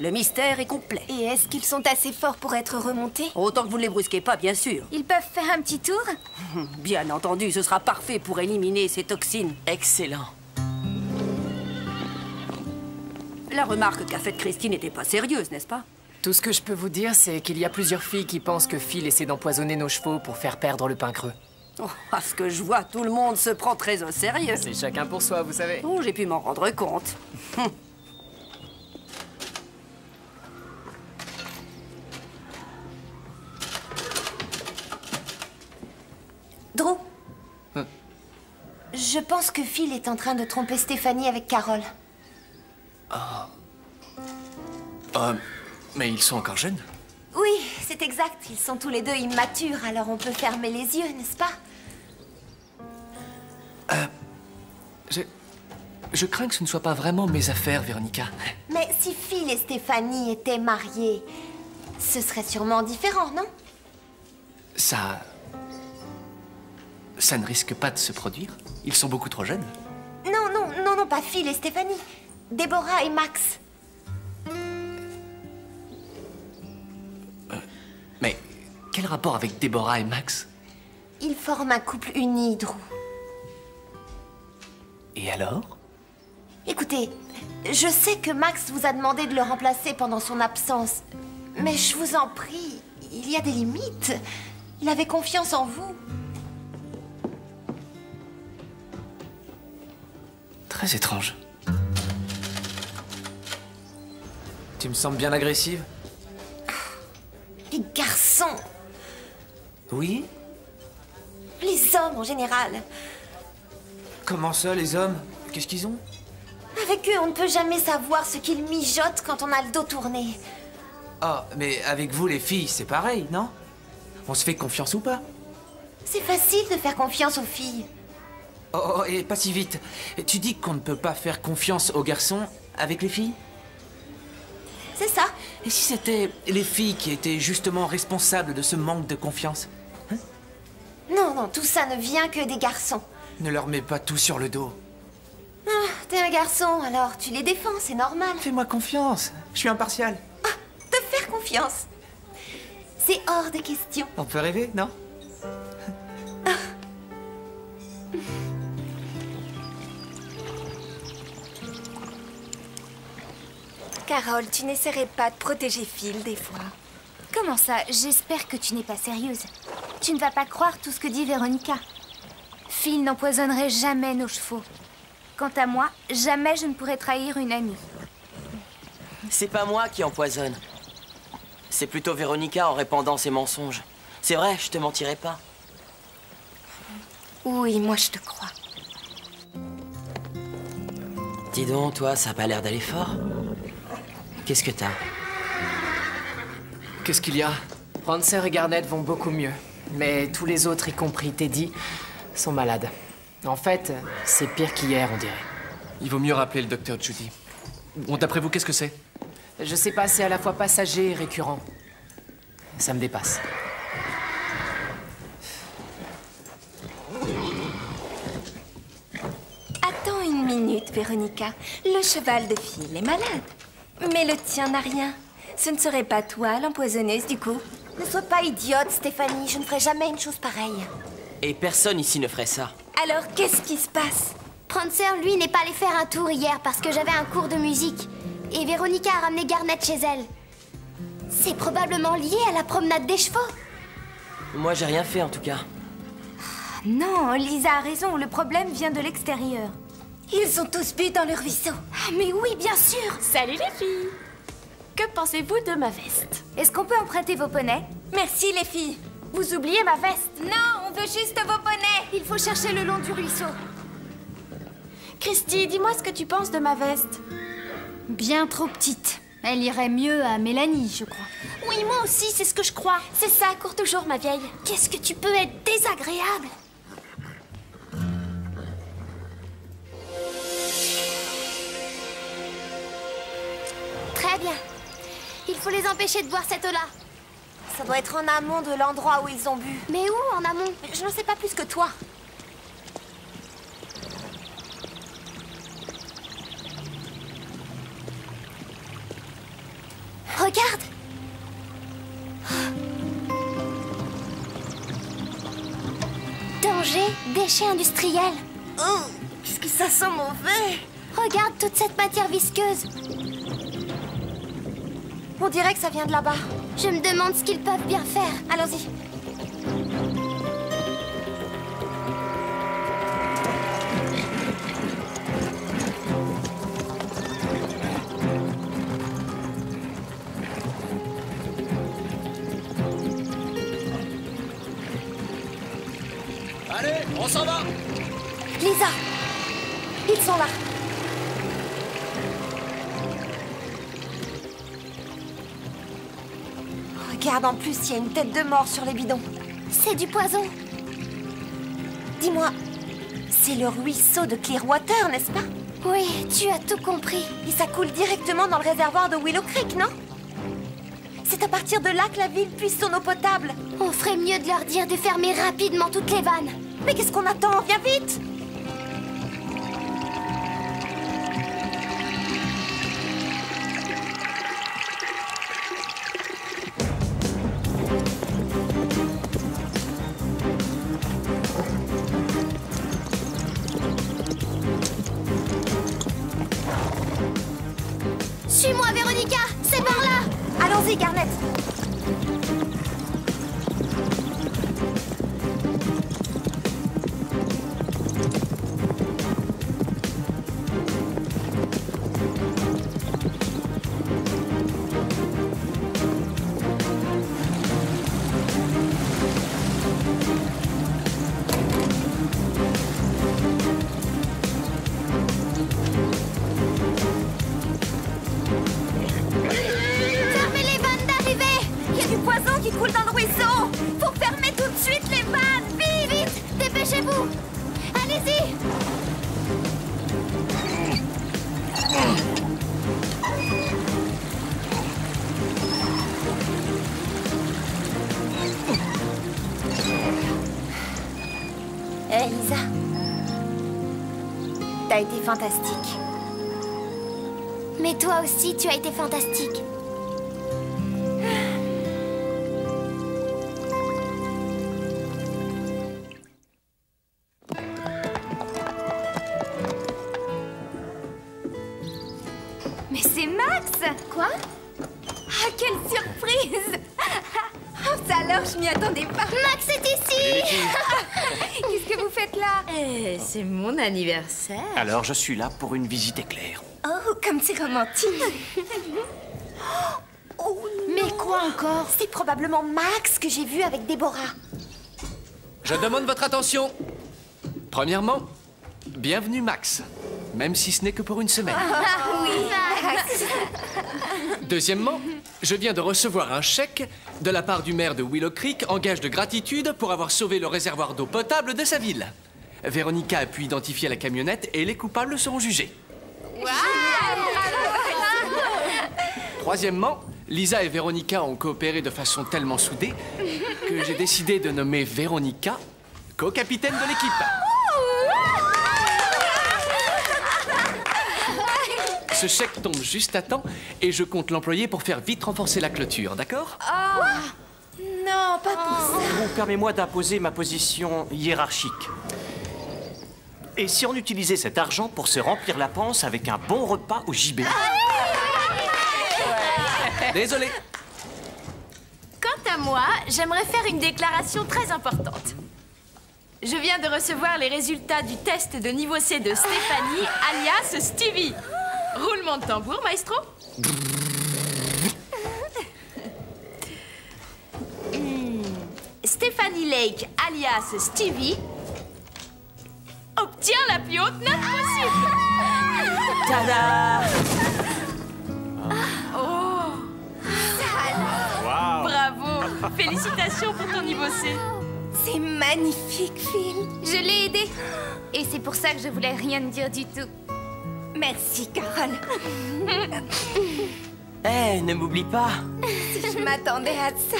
M: Le mystère est complet.
I: Et est-ce qu'ils sont assez forts pour être remontés?
M: Autant que vous ne les brusquez pas, bien sûr.
E: Ils peuvent faire un petit tour?
M: Bien entendu, ce sera parfait pour éliminer ces toxines.
F: Excellent.
M: La remarque qu'a faite Christine n'était pas sérieuse, n'est-ce pas?
K: Tout ce que je peux vous dire, c'est qu'il y a plusieurs filles qui pensent que Phil essaie d'empoisonner nos chevaux pour faire perdre le pain creux.
M: Oh, à ce que je vois, tout le monde se prend très au sérieux.
K: C'est chacun pour soi, vous savez.
M: Oh, j'ai pu m'en rendre compte.
I: Drew, je pense que Phil est en train de tromper Stéphanie avec Carole.
G: Mais ils sont encore jeunes.
I: Oui, c'est exact. Ils sont tous les deux immatures, alors on peut fermer les yeux, n'est-ce pas?
G: Je crains que ce ne soit pas vraiment mes affaires, Véronica.
I: Mais si Phil et Stéphanie étaient mariés, ce serait sûrement différent, non?
G: Ça ne risque pas de se produire. Ils sont beaucoup trop jeunes.
I: Non, pas Phil et Stéphanie. Déborah et Max.
G: Mais quel rapport avec Déborah et Max?
I: Ils forment un couple uni, Drew.
G: Et alors?
I: Écoutez, je sais que Max vous a demandé de le remplacer pendant son absence. Mais je vous en prie, il y a des limites. Il avait confiance en vous.
G: Très étrange.
K: Tu me sembles bien agressive.
I: Les garçons,
K: Oui?
I: les hommes en général.
K: Comment ça, les hommes? Qu'est-ce qu'ils ont?
I: Avec eux, on ne peut jamais savoir ce qu'ils mijotent quand on a le dos tourné.
K: Ah, mais avec vous, les filles, c'est pareil, non? On se fait confiance ou pas?
I: C'est facile de faire confiance aux filles.
K: Oh, et pas si vite. Tu dis qu'on ne peut pas faire confiance aux garçons avec les filles?
I: C'est ça.
K: Et si c'était les filles qui étaient justement responsables de ce manque de confiance?
I: Non, tout ça ne vient que des garçons.
K: Ne leur mets pas tout sur le dos.
I: Ah, t'es un garçon, alors tu les défends, c'est normal.
K: Fais-moi confiance. Je suis impartial.
I: Te faire confiance. C'est hors de question.
K: On peut rêver, non?
I: Carole, tu n'essaierais pas de protéger Phil des fois?
E: Comment ça? J'espère que tu n'es pas sérieuse. Tu ne vas pas croire tout ce que dit Véronica. Phil n'empoisonnerait jamais nos chevaux. Quant à moi, jamais je ne pourrais trahir une amie.
F: C'est pas moi qui empoisonne. C'est plutôt Véronica en répandant ses mensonges. C'est vrai, je te mentirai pas.
I: Oui, moi je te crois.
F: Dis donc, toi, ça a pas l'air d'aller fort. Qu'est-ce que t'as?
K: Qu'est-ce qu'il y a? Prancer et Garnet vont beaucoup mieux. Mais tous les autres, y compris Teddy, sont malades. En fait, c'est pire qu'hier, on dirait.
G: Il vaut mieux rappeler le docteur Judy. Bon, d'après vous, qu'est-ce que c'est?
K: Je sais pas, c'est à la fois passager et récurrent. Ça me dépasse.
I: Attends une minute, Véronica. Le cheval de Phil est malade. Mais le tien n'a rien. Ce ne serait pas toi l'empoisonneuse, du coup? Ne sois pas idiote, Stéphanie. Je ne ferai jamais une chose pareille.
F: Et personne ici ne ferait ça.
I: Alors, qu'est-ce qui se passe?
E: Prancer, lui, n'est pas allé faire un tour hier parce que j'avais un cours de musique. Et Véronica a ramené Garnet chez elle. C'est probablement lié à la promenade des chevaux.
F: Moi, j'ai rien fait en tout cas.
I: Non, Lisa a raison. Le problème vient de l'extérieur. Ils sont tous bu dans le ruisseau.
E: Ah, mais oui, bien sûr.
A: Salut les filles. Que pensez-vous de ma veste?
I: Est-ce qu'on peut emprunter vos poneys? Merci, les filles.
A: Vous oubliez ma veste?
I: Non, on veut juste vos poneys.
E: Il faut chercher le long du ruisseau.
A: Christy, dis-moi ce que tu penses de ma veste.
H: Bien trop petite. Elle irait mieux à Mélanie, je crois.
A: Oui, moi aussi, c'est ce que je crois. C'est ça, cours toujours, ma vieille.
E: Qu'est-ce que tu peux être désagréable? Très bien. Il faut les empêcher de boire cette eau-là.
I: Ça doit être en amont de l'endroit où ils ont bu.
E: Mais où en amont?
I: Je n'en sais pas plus que toi.
E: Regarde! Danger, déchets industriels.
I: Oh, qu'est-ce que ça sent mauvais!
E: Regarde toute cette matière visqueuse.
I: On dirait que ça vient de là-bas.
E: Je me demande ce qu'ils peuvent bien faire.
I: Allons-y.
G: Allez, on s'en va.
I: Lisa, ils sont là. Regarde, en plus, il y a une tête de mort sur les bidons.
E: C'est du poison.
I: Dis-moi, c'est le ruisseau de Clearwater, n'est-ce pas?
E: Oui, tu as tout compris.
I: Et ça coule directement dans le réservoir de Willow Creek, non? C'est à partir de là que la ville puise son eau potable.
E: On ferait mieux de leur dire de fermer rapidement toutes les vannes.
I: Mais qu'est-ce qu'on attend? Viens vite!
E: Suis-moi, Véronica! C'est par là!
I: Allons-y, Garnet!
E: Fermez les vannes d'arrivée!
I: Il y a du poison qui coule dans le ruisseau! Faut fermer tout de suite les vannes!
E: Vite, vite! Dépêchez-vous! Allez-y!
I: Hé, Lisa. T'as été fantastique.
E: Mais toi aussi, tu as été fantastique.
I: Mais c'est Max!
E: Quoi?
I: Ah, quelle surprise! Oh, ça alors, je m'y attendais pas.
E: Max est ici!
I: Qu'est-ce que vous faites là?
J: C'est mon anniversaire.
L: Alors je suis là pour une visite éclair.
I: Oh, comme c'est romantique! Oh, non.
E: Mais quoi encore?
I: C'est probablement Max que j'ai vu avec Déborah.
G: Je demande votre attention. Premièrement, bienvenue Max. Même si ce n'est que pour une semaine.
I: Ah oui, Max!
G: Deuxièmement, je viens de recevoir un chèque de la part du maire de Willow Creek en gage de gratitude pour avoir sauvé le réservoir d'eau potable de sa ville. Véronica a pu identifier la camionnette et les coupables seront jugés. Troisièmement, Lisa et Véronica ont coopéré de façon tellement soudée que j'ai décidé de nommer Véronica co-capitaine de l'équipe. Ce chèque tombe juste à temps et je compte l'employer pour faire vite renforcer la clôture, d'accord?
I: Oh non, pas pour ça.
L: Permets-moi d'imposer ma position
D: hiérarchique. Et si on utilisait cet argent pour se remplir la panse avec un bon repas au gibet?
G: Désolé.
J: Quant à moi, j'aimerais faire une déclaration très importante. Je viens de recevoir les résultats du test de niveau C de Stéphanie, alias Stevie. Roulement de tambour, maestro. Stéphanie Lake, alias Stevie, obtient la plus haute note possible.
F: Tada!
J: Oh!
D: Wow.
J: Bravo! Félicitations pour ton niveau C.
E: C'est magnifique, Phil. Je l'ai aidé. Et c'est pour ça que je voulais rien te dire du tout. Merci, Carole.
F: Eh, ne m'oublie pas.
E: Je m'attendais à ça.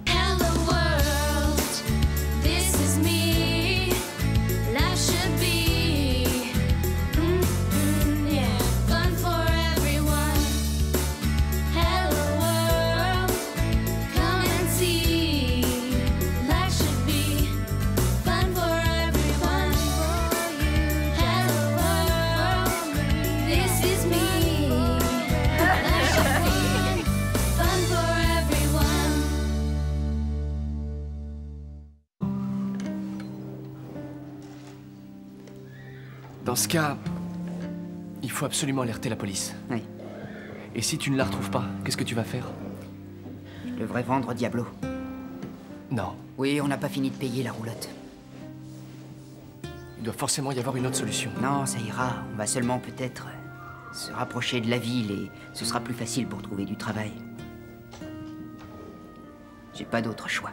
N: Hello world, this is me. Life should be, yeah, fun for everyone. Hello world, come and see. Life should be fun for everyone. Hello world, this is me. Life should be fun for everyone.
G: Dans ce cas, il faut absolument alerter la police.
B: Oui.
G: Et si tu ne la retrouves pas, qu'est-ce que tu vas faire?
B: Je devrais vendre Diablo.
G: Non.
B: Oui, on n'a pas fini de payer la roulotte.
G: Il doit forcément y avoir une autre solution.
B: Non, ça ira. On va seulement peut-être se rapprocher de la ville et ce sera plus facile pour trouver du travail. J'ai pas d'autre choix.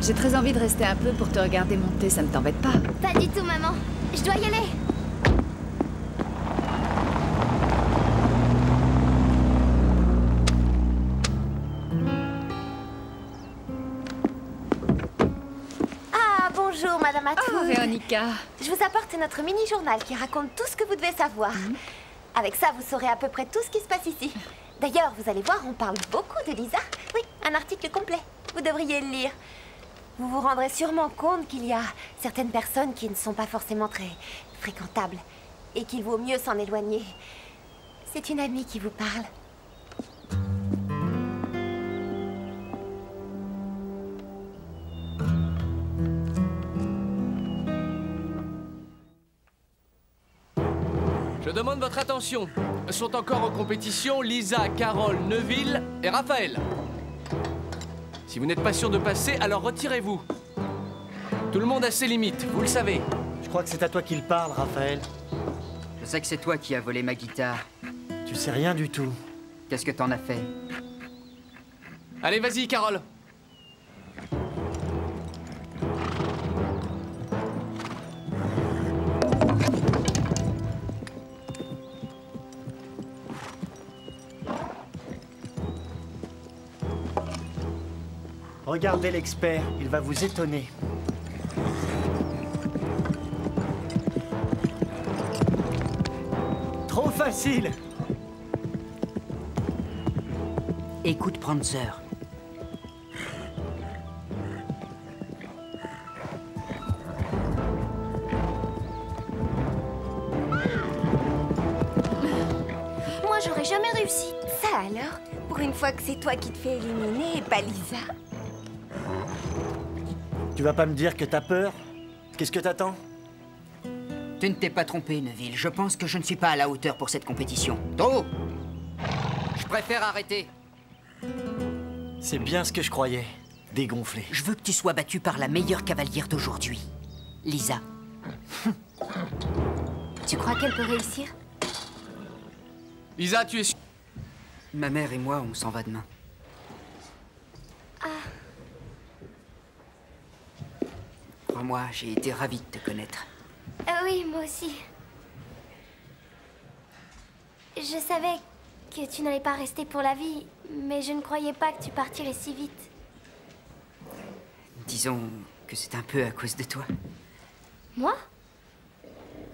H: J'ai très envie de rester un peu pour te regarder monter, ça ne t'embête pas?
E: Pas du tout, maman. Je dois y aller.
I: Ah, bonjour, Madame Atou.
H: Oh, Véronica.
I: Je vous apporte notre mini-journal qui raconte tout ce que vous devez savoir. Avec ça, vous saurez à peu près tout ce qui se passe ici. D'ailleurs, vous allez voir, on parle beaucoup de Lisa. Oui, un article complet. Vous devriez le lire. Vous vous rendrez sûrement compte qu'il y a certaines personnes qui ne sont pas forcément très fréquentables et qu'il vaut mieux s'en éloigner. C'est une amie qui vous parle.
G: Je demande votre attention. Sont encore en compétition Lisa, Carole, Neville et Raphaël. Si vous n'êtes pas sûr de passer, alors retirez-vous. Tout le monde a ses limites, vous le savez.
D: Je crois que c'est à toi qu'il parle, Raphaël.
B: Je sais que c'est toi qui as volé ma guitare.
D: Tu sais rien du tout.
B: Qu'est-ce que t'en as fait?
G: Allez, vas-y, Carole.
D: Regardez l'expert, il va vous étonner. Trop facile.
B: Écoute, Prancer.
E: Moi, j'aurais jamais réussi.
I: Ça alors? Pour une fois que c'est toi qui te fais éliminer et pas Lisa.
D: Tu vas pas me dire que t'as peur? Qu'est-ce que t'attends?
B: Tu ne t'es pas trompé, Neville. Je pense que je ne suis pas à la hauteur pour cette compétition. Trop! Je préfère arrêter.
D: C'est bien ce que je croyais. Dégonflé.
B: Je veux que tu sois battu par la meilleure cavalière d'aujourd'hui. Lisa.
E: Tu crois qu'elle peut réussir?
G: Lisa, tu es sûre?
B: Ma mère et moi, on s'en va demain. Crois-moi, j'ai été ravi de te connaître.
E: Oui, moi aussi. Je savais que tu n'allais pas rester pour la vie, mais je ne croyais pas que tu partirais si vite.
B: Disons que c'est un peu à cause de toi.
E: Moi?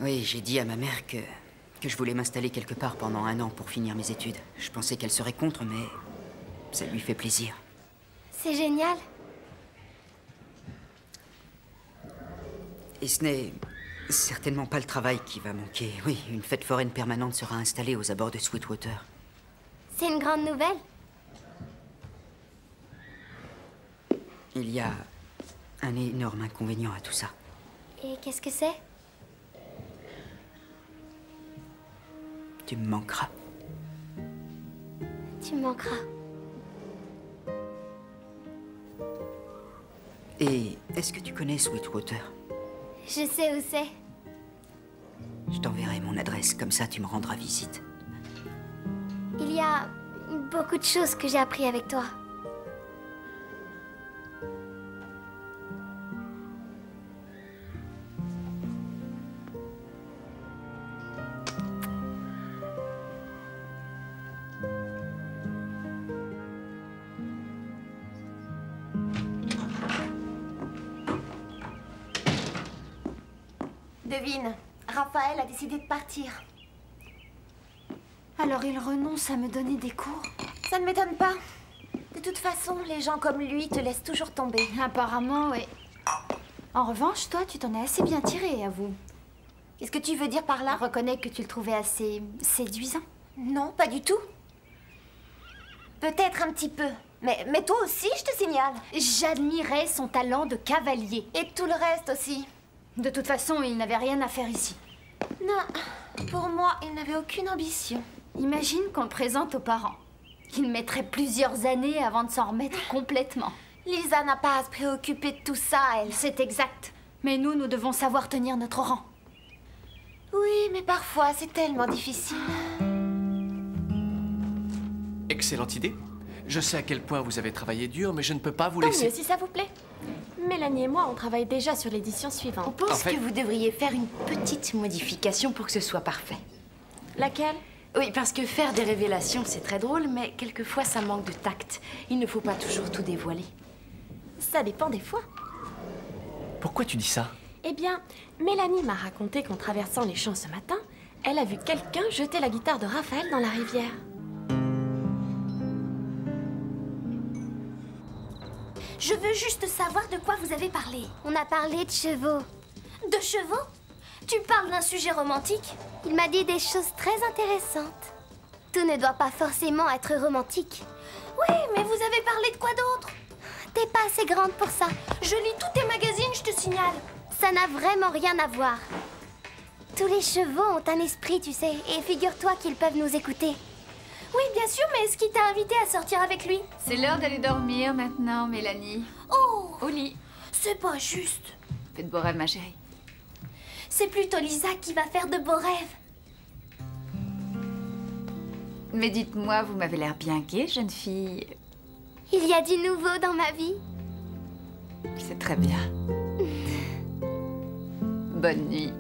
B: Oui, j'ai dit à ma mère que je voulais m'installer quelque part pendant 1 an pour finir mes études. Je pensais qu'elle serait contre, mais ça lui fait plaisir.
E: C'est génial.
B: Et ce n'est certainement pas le travail qui va manquer. Oui, une fête foraine permanente sera installée aux abords de Sweetwater.
E: C'est une grande nouvelle.
B: Il y a un énorme inconvénient à tout ça.
E: Et qu'est-ce que c'est?
B: Tu me manqueras.
E: Tu me manqueras.
B: Et est-ce que tu connais Sweetwater?
E: Je sais où c'est.
B: Je t'enverrai mon adresse, comme ça tu me rendras visite.
E: Il y a beaucoup de choses que j'ai appris avec toi.
I: Devine, Raphaël a décidé de partir.
E: Alors il renonce à me donner des cours?
I: Ça ne m'étonne pas. De toute façon, les gens comme lui te laissent toujours tomber.
E: Apparemment, oui. En revanche, toi, tu t'en es assez bien tiré, avoue.
I: Qu'est-ce que tu veux dire par là?
E: Reconnais que tu le trouvais assez séduisant.
I: Non, pas du tout. Peut-être un petit peu. Mais toi aussi, je te signale.
E: J'admirais son talent de cavalier.
I: Et tout le reste aussi.
E: De toute façon, il n'avait rien à faire ici.
I: Non, pour moi, il n'avait aucune ambition.
E: Imagine qu'on le présente aux parents. Il mettrait plusieurs années avant de s'en remettre complètement.
I: Lisa n'a pas à se préoccuper de tout ça, elle.
E: C'est exact. Mais nous devons savoir tenir notre rang.
I: Oui, mais parfois, c'est tellement difficile.
G: Excellente idée. Je sais à quel point vous avez travaillé dur, mais je ne peux pas vous
A: Tant
G: laisser...
A: mieux, si ça vous plaît. Mélanie et moi, on travaille déjà sur l'édition suivante.
O: On pense
G: En fait-
O: que vous devriez faire une petite modification pour que ce soit parfait.
A: Laquelle?
O: Oui, parce que faire des révélations, c'est très drôle, mais quelquefois, ça manque de tact. Il ne faut pas toujours tout dévoiler.
A: Ça dépend des fois.
G: Pourquoi tu dis ça?
A: Eh bien, Mélanie m'a raconté qu'en traversant les champs ce matin, elle a vu quelqu'un jeter la guitare de Raphaël dans la rivière.
E: Je veux juste savoir de quoi vous avez parlé. On a parlé de chevaux. De chevaux? Tu parles d'un sujet romantique? Il m'a dit des choses très intéressantes. Tout ne doit pas forcément être romantique.
A: Oui, mais vous avez parlé de quoi d'autre?
E: T'es pas assez grande pour ça.
A: Je lis tous tes magazines, je te signale.
E: Ça n'a vraiment rien à voir. Tous les chevaux ont un esprit, tu sais, et figure-toi qu'ils peuvent nous écouter.
A: Oui, bien sûr, mais est-ce qu'il t'a invité à sortir avec lui?
H: C'est l'heure d'aller dormir maintenant, Mélanie.
A: Oh!
H: Au lit.
A: C'est pas juste.
H: Fais de beaux rêves, ma chérie.
A: C'est plutôt Lisa qui va faire de beaux rêves.
H: Mais dites-moi, vous m'avez l'air bien gaie, jeune fille.
E: Il y a du nouveau dans ma vie.
H: C'est très bien. Bonne nuit.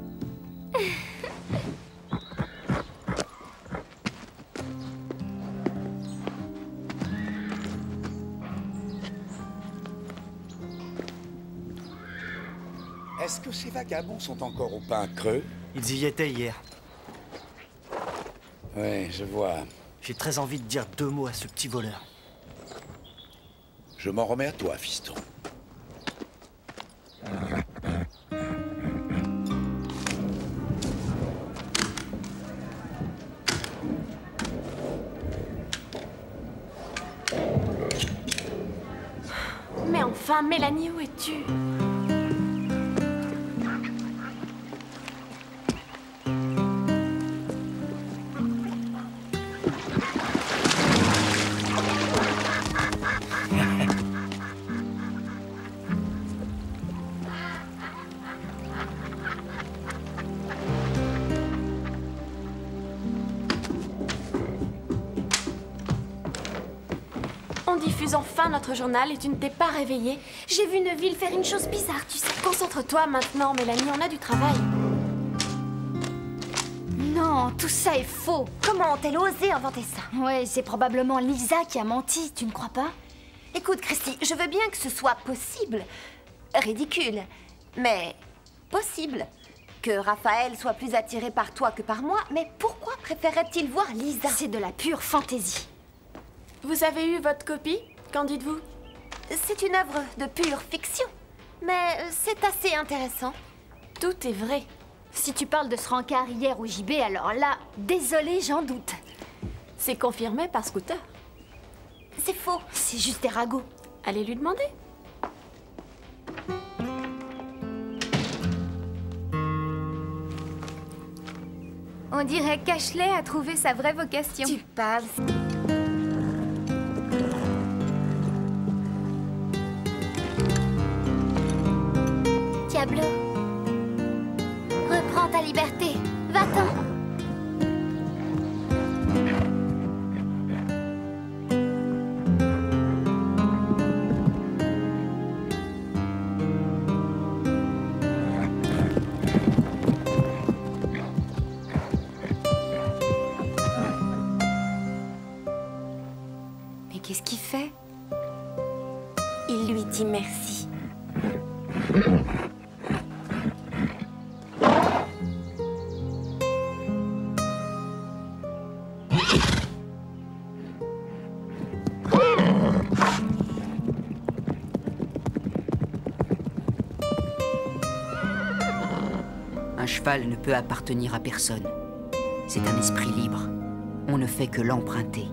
C: Est-ce que ces vagabonds sont encore au pain creux?
D: Ils y étaient hier.
C: Oui, je vois.
D: J'ai très envie de dire 2 mots à ce petit voleur.
C: Je m'en remets à toi, fiston.
A: Mais enfin, Mélanie, où es-tu? On diffuse enfin notre journal et tu ne t'es pas réveillée. J'ai vu Neville faire une chose bizarre, tu sais. Concentre-toi maintenant, Mélanie, on a du travail.
E: Non, tout ça est faux.
I: Comment ont-elles osé inventer ça?
E: Ouais, c'est probablement Lisa qui a menti, tu ne crois pas?
I: Écoute, Christy, je veux bien que ce soit possible, ridicule, mais possible. Que Raphaël soit plus attiré par toi que par moi, mais pourquoi préférerait-il voir Lisa?
E: C'est de la pure fantaisie.
A: Vous avez eu votre copie? Qu'en dites-vous?
I: C'est une œuvre de pure fiction, mais c'est assez intéressant.
A: Tout est vrai.
E: Si tu parles de ce rencard hier au JB, alors là, désolé, j'en doute.
A: C'est confirmé par Scooter.
I: C'est faux.
E: C'est juste des ragots.
A: Allez lui demander.
P: On dirait qu'Ashley a trouvé sa vraie vocation.
I: Tu parles.
E: Diablo, reprends ta liberté. Va-t'en.
P: Mais qu'est-ce qu'il fait?
I: Il lui dit merci.
B: Un cheval ne peut appartenir à personne. C'est un esprit libre. On ne fait que l'emprunter.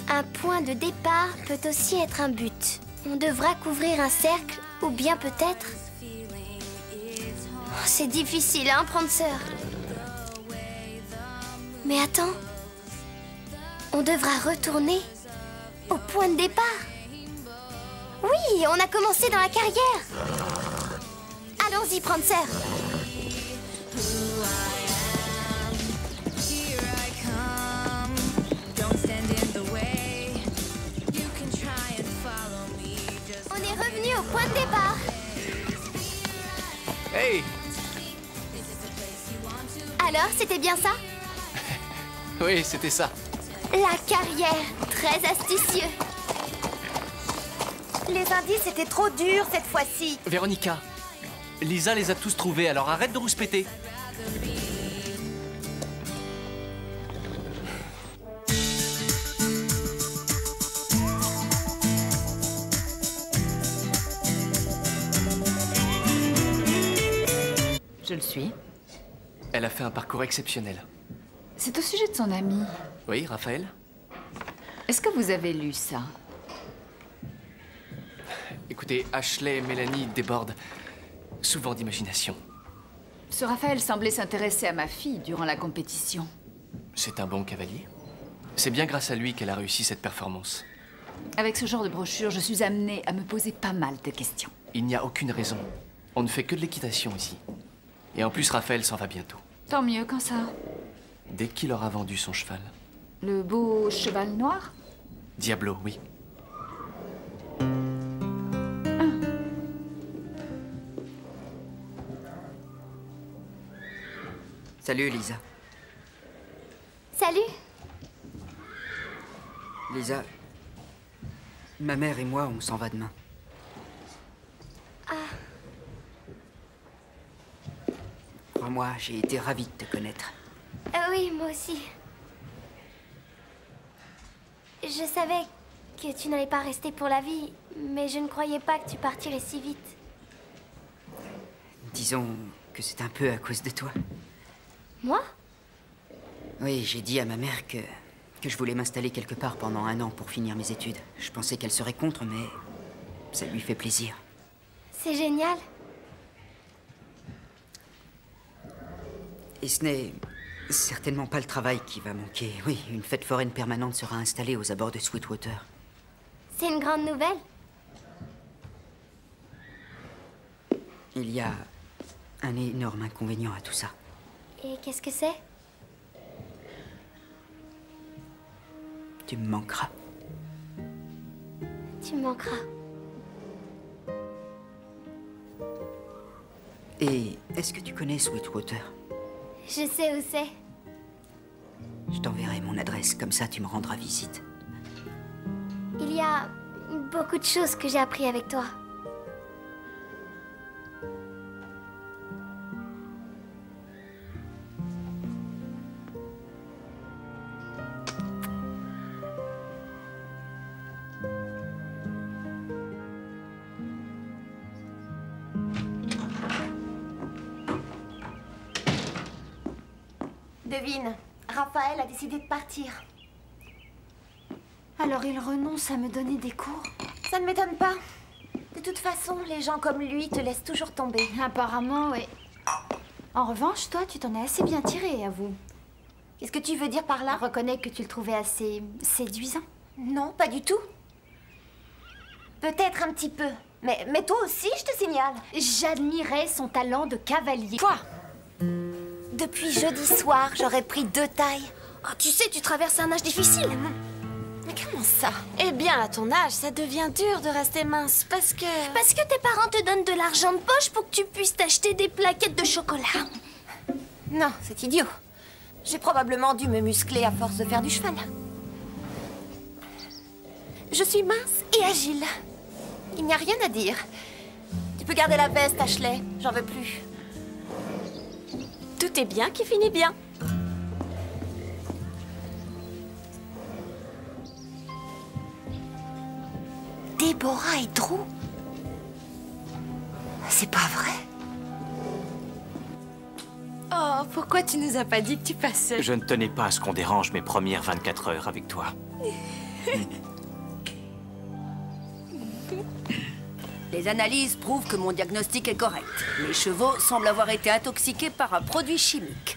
E: Un point de départ peut aussi être un but. On devra couvrir un cercle, ou bien peut-être... Oh, c'est difficile, hein, Prancer? Mais attends. On devra retourner au point de départ. Oui, on a commencé dans la carrière. Allons-y, Prancer. On est revenu au point de départ.
G: Hey!
E: Alors, c'était bien ça?
G: Oui, c'était ça.
E: La carrière, très astucieux.
I: Les indices étaient trop durs cette fois-ci.
G: Véronica, Lisa les a tous trouvés, alors arrête de rouspéter.
H: Je le suis.
G: Elle a fait un parcours exceptionnel.
H: C'est au sujet de son ami.
G: Oui, Raphaël?
H: Est-ce que vous avez lu ça?
G: Écoutez, Ashley et Mélanie débordent souvent d'imagination.
H: Ce Raphaël semblait s'intéresser à ma fille durant la compétition.
G: C'est un bon cavalier. C'est bien grâce à lui qu'elle a réussi cette performance.
H: Avec ce genre de brochure, je suis amenée à me poser pas mal de questions.
G: Il n'y a aucune raison. On ne fait que de l'équitation ici. Et en plus, Raphaël s'en va bientôt.
H: Tant mieux, quand ça?
G: Dès qu'il aura vendu son cheval.
H: Le beau cheval noir?
G: Diablo, oui.
B: Salut, Lisa.
E: Salut.
B: Lisa, ma mère et moi, on s'en va demain.
E: Ah,
B: Crois-moi, j'ai été ravi de te connaître.
E: oui, moi aussi. Je savais que tu n'allais pas rester pour la vie, mais je ne croyais pas que tu partirais si vite.
B: Disons que c'est un peu à cause de toi.
E: Moi?
B: Oui, j'ai dit à ma mère que que je voulais m'installer quelque part pendant 1 an pour finir mes études. Je pensais qu'elle serait contre, mais ça lui fait plaisir.
E: C'est génial.
B: Et ce n'est certainement pas le travail qui va manquer. Oui, une fête foraine permanente sera installée aux abords de Sweetwater.
E: C'est une grande nouvelle.
B: Il y a un énorme inconvénient à tout ça.
E: Et qu'est-ce que c'est?
B: Tu me manqueras.
E: Tu me manqueras.
B: Et est-ce que tu connais Sweetwater?
E: Je sais où c'est.
B: Je t'enverrai mon adresse, comme ça tu me rendras visite.
E: Il y a beaucoup de choses que j'ai appris avec toi.
I: Devine, Raphaël a décidé de partir.
P: Alors il renonce à me donner des cours?
I: Ça ne m'étonne pas. De toute façon, les gens comme lui te laissent toujours tomber.
P: Apparemment, oui. En revanche, toi, tu t'en es assez bien tiré, avoue.
I: Qu'est-ce que tu veux dire par là?
P: Reconnais que tu le trouvais assez séduisant.
I: Non, pas du tout. Peut-être un petit peu. Mais toi aussi, je te signale.
P: J'admirais son talent de cavalier.
I: Quoi? Depuis jeudi soir, j'aurais pris 2 tailles.
A: Oh, tu sais, tu traverses un âge difficile.
I: Mais comment ça?
A: Eh bien, à ton âge, ça devient dur de rester mince parce que... Parce que tes parents te donnent de l'argent de poche pour que tu puisses t'acheter des plaquettes de chocolat.
I: Non, c'est idiot. J'ai probablement dû me muscler à force de faire du cheval. Je suis mince et agile. Il n'y a rien à dire. Tu peux garder la veste, Ashley. J'en veux plus.
A: Tout est bien qui finit bien.
I: Déborah et Drew? C'est pas vrai?
J: Oh, pourquoi tu nous as pas dit que tu passais?
L: Je ne tenais pas à ce qu'on dérange mes premières 24 heures avec toi.
M: Les analyses prouvent que mon diagnostic est correct. Les chevaux semblent avoir été intoxiqués par un produit chimique.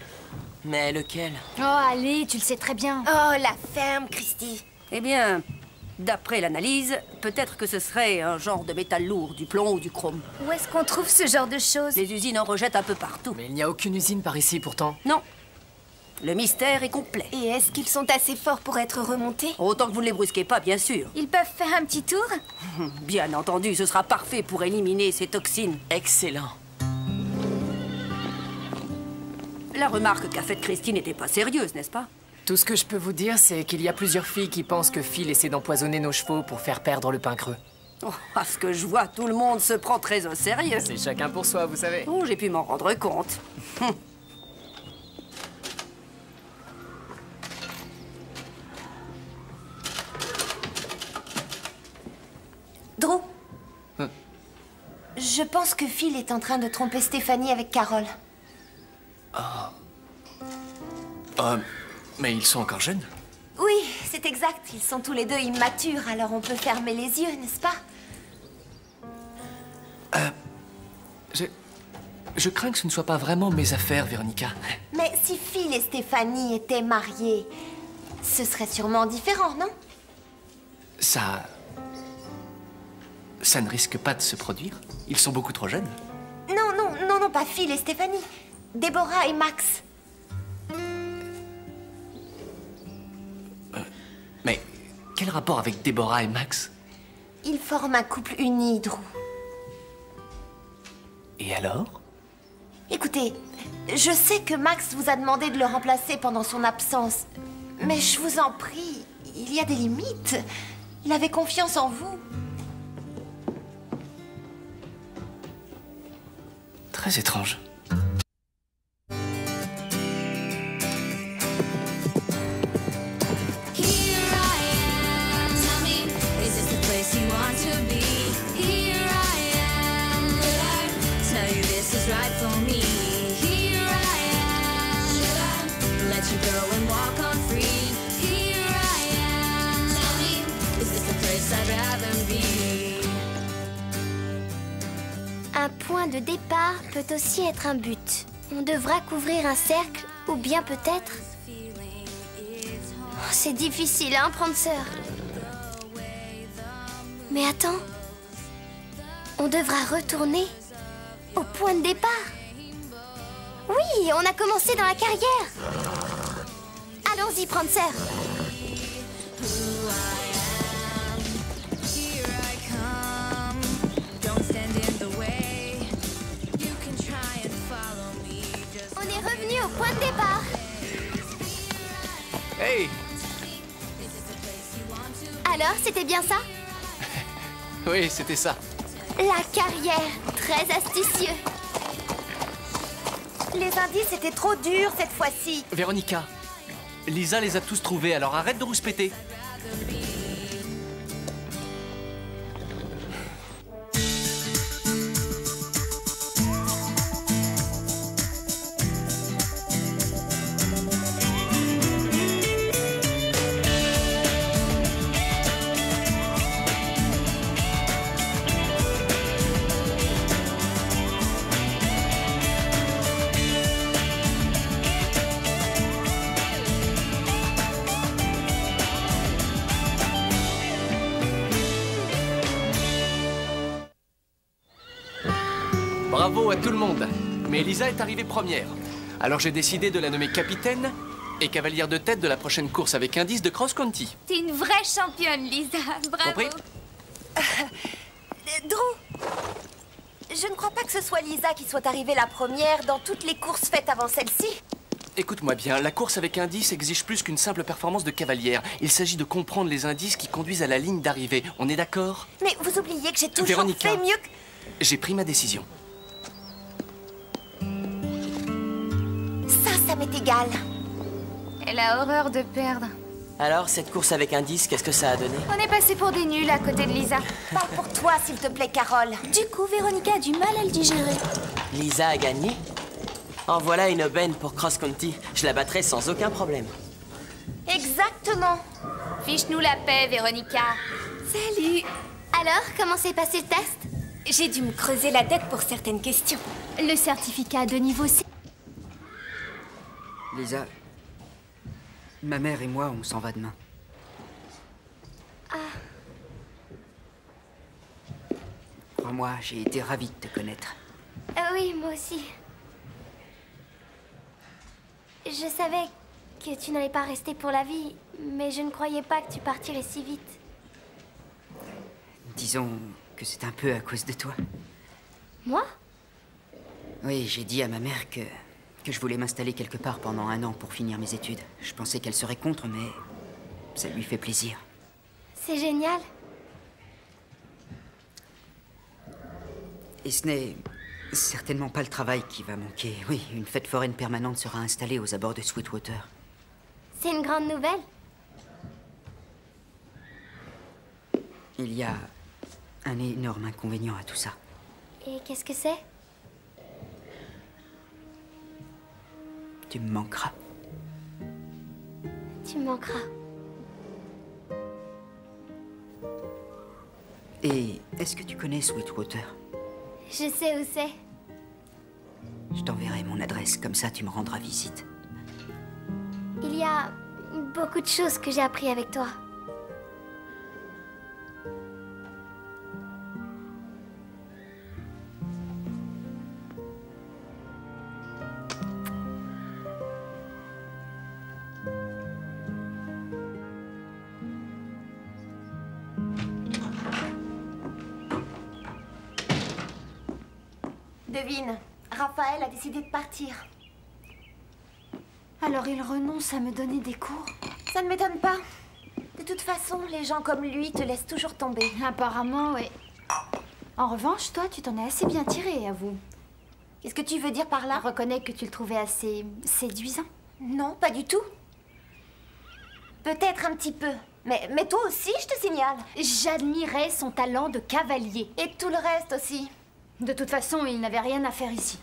F: Mais lequel?
P: Oh, allez, tu le sais très bien.
I: Oh, la ferme, Christy.
M: Eh bien, d'après l'analyse, peut-être que ce serait un genre de métal lourd, du plomb ou du chrome.
P: Où est-ce qu'on trouve ce genre de choses?
M: Les usines en rejettent un peu partout.
K: Mais il n'y a aucune usine par ici pourtant.
M: Non. Le mystère est complet.
I: Et est-ce qu'ils sont assez forts pour être remontés?
M: Autant que vous ne les brusquez pas, bien sûr.
P: Ils peuvent faire un petit tour?
M: Bien entendu, ce sera parfait pour éliminer ces toxines.
F: Excellent.
M: La remarque qu'a faite Christine n'était pas sérieuse, n'est-ce pas?
K: Tout ce que je peux vous dire, c'est qu'il y a plusieurs filles qui pensent que Phil essaie d'empoisonner nos chevaux pour faire perdre le pain creux.
M: Oh, à ce que je vois, tout le monde se prend très au sérieux.
K: C'est chacun pour soi, vous savez.
M: Oh, j'ai pu m'en rendre compte.
I: Drew, je pense que Phil est en train de tromper Stéphanie avec Carole.
G: Mais ils sont encore jeunes.
I: Oui, c'est exact. Ils sont tous les deux immatures, alors on peut fermer les yeux, n'est-ce pas?
G: Je crains que ce ne soit pas vraiment mes affaires, Véronica.
I: Mais si Phil et Stéphanie étaient mariés, ce serait sûrement différent, non?
G: Ça ne risque pas de se produire. Ils sont beaucoup trop jeunes.
I: Non, pas Phil et Stéphanie. Déborah et Max.
G: Mais quel rapport avec Déborah et Max?
I: Ils forment un couple uni, Drew.
G: Et alors?
I: Écoutez, je sais que Max vous a demandé de le remplacer pendant son absence. Mais je vous en prie, il y a des limites. Il avait confiance en vous.
G: Très étrange.
N: Let you go and walk on free. Here I
E: Un point de départ peut aussi être un but. On devra couvrir un cercle, ou bien peut-être... Oh, c'est difficile, hein, Prancer? Mais attends. On devra retourner au point de départ. Oui, on a commencé dans la carrière. Allons-y, Prancer. On est revenu au point de départ.
G: Hey!
E: Alors, c'était bien ça?
G: Oui, c'était ça.
E: La carrière, très astucieux.
I: Les indices étaient trop durs cette fois-ci.
G: Véronica, Lisa les a tous trouvés, alors arrête de rouspéter. Bravo à tout le monde. Mais Lisa est arrivée première. Alors j'ai décidé de la nommer capitaine et cavalière de tête de la prochaine course avec indice de cross-country.
I: T'es une vraie championne, Lisa. Bravo.
G: Compris?
I: Drew, je ne crois pas que ce soit Lisa qui soit arrivée la première dans toutes les courses faites avant celle-ci.
G: Écoute-moi bien, la course avec indice exige plus qu'une simple performance de cavalière. Il s'agit de comprendre les indices qui conduisent à la ligne d'arrivée. On est d'accord?
I: Mais vous oubliez que j'ai toujours
G: Véronica,
I: fait mieux que...
G: j'ai pris ma décision.
I: Ça m'est égal.
P: Elle a horreur de perdre.
F: Alors, cette course avec indice, qu'est-ce que ça a donné?
P: On est passé pour des nuls à côté de Lisa.
I: Parle pour toi, s'il te plaît, Carole.
E: Du coup, Véronica a du mal à le digérer.
F: Lisa a gagné? En voilà une aubaine pour cross-country. Je la battrai sans aucun problème.
I: Exactement.
P: Fiche-nous la paix, Véronica.
E: Salut. Alors, comment s'est passé le test?
I: J'ai dû me creuser la tête pour certaines questions.
E: Le certificat de niveau C.
B: Lisa, ma mère et moi, on s'en va demain.
E: Ah.
B: Crois-moi, j'ai été ravi de te connaître.
E: Oui, moi aussi. Je savais que tu n'allais pas rester pour la vie, mais je ne croyais pas que tu partirais si vite.
B: Disons que c'est un peu à cause de toi.
E: Moi?
B: Oui, j'ai dit à ma mère que je voulais m'installer quelque part pendant 1 an pour finir mes études. Je pensais qu'elle serait contre, mais ça lui fait plaisir.
E: C'est génial.
B: Et ce n'est certainement pas le travail qui va manquer. Oui, une fête foraine permanente sera installée aux abords de Sweetwater.
E: C'est une grande nouvelle.
B: Il y a un énorme inconvénient à tout ça.
E: Et qu'est-ce que c'est?
B: Tu me manqueras.
E: Tu me manqueras.
B: Et est-ce que tu connais Sweetwater?
E: Je sais où c'est.
B: Je t'enverrai mon adresse, comme ça tu me rendras visite.
E: Il y a beaucoup de choses que j'ai appris avec toi.
I: Devine, Raphaël a décidé de partir.
P: Alors il renonce à me donner des cours?
I: Ça ne m'étonne pas. De toute façon, les gens comme lui te laissent toujours tomber.
P: Apparemment, oui. En revanche, toi, tu t'en es assez bien tiré, avoue.
I: Qu'est-ce que tu veux dire par là?
P: Reconnais que tu le trouvais assez séduisant.
I: Non, pas du tout. Peut-être un petit peu. Mais toi aussi, je te signale.
P: J'admirais son talent de cavalier.
I: Et tout le reste aussi.
P: De toute façon, il n'avait rien à faire ici.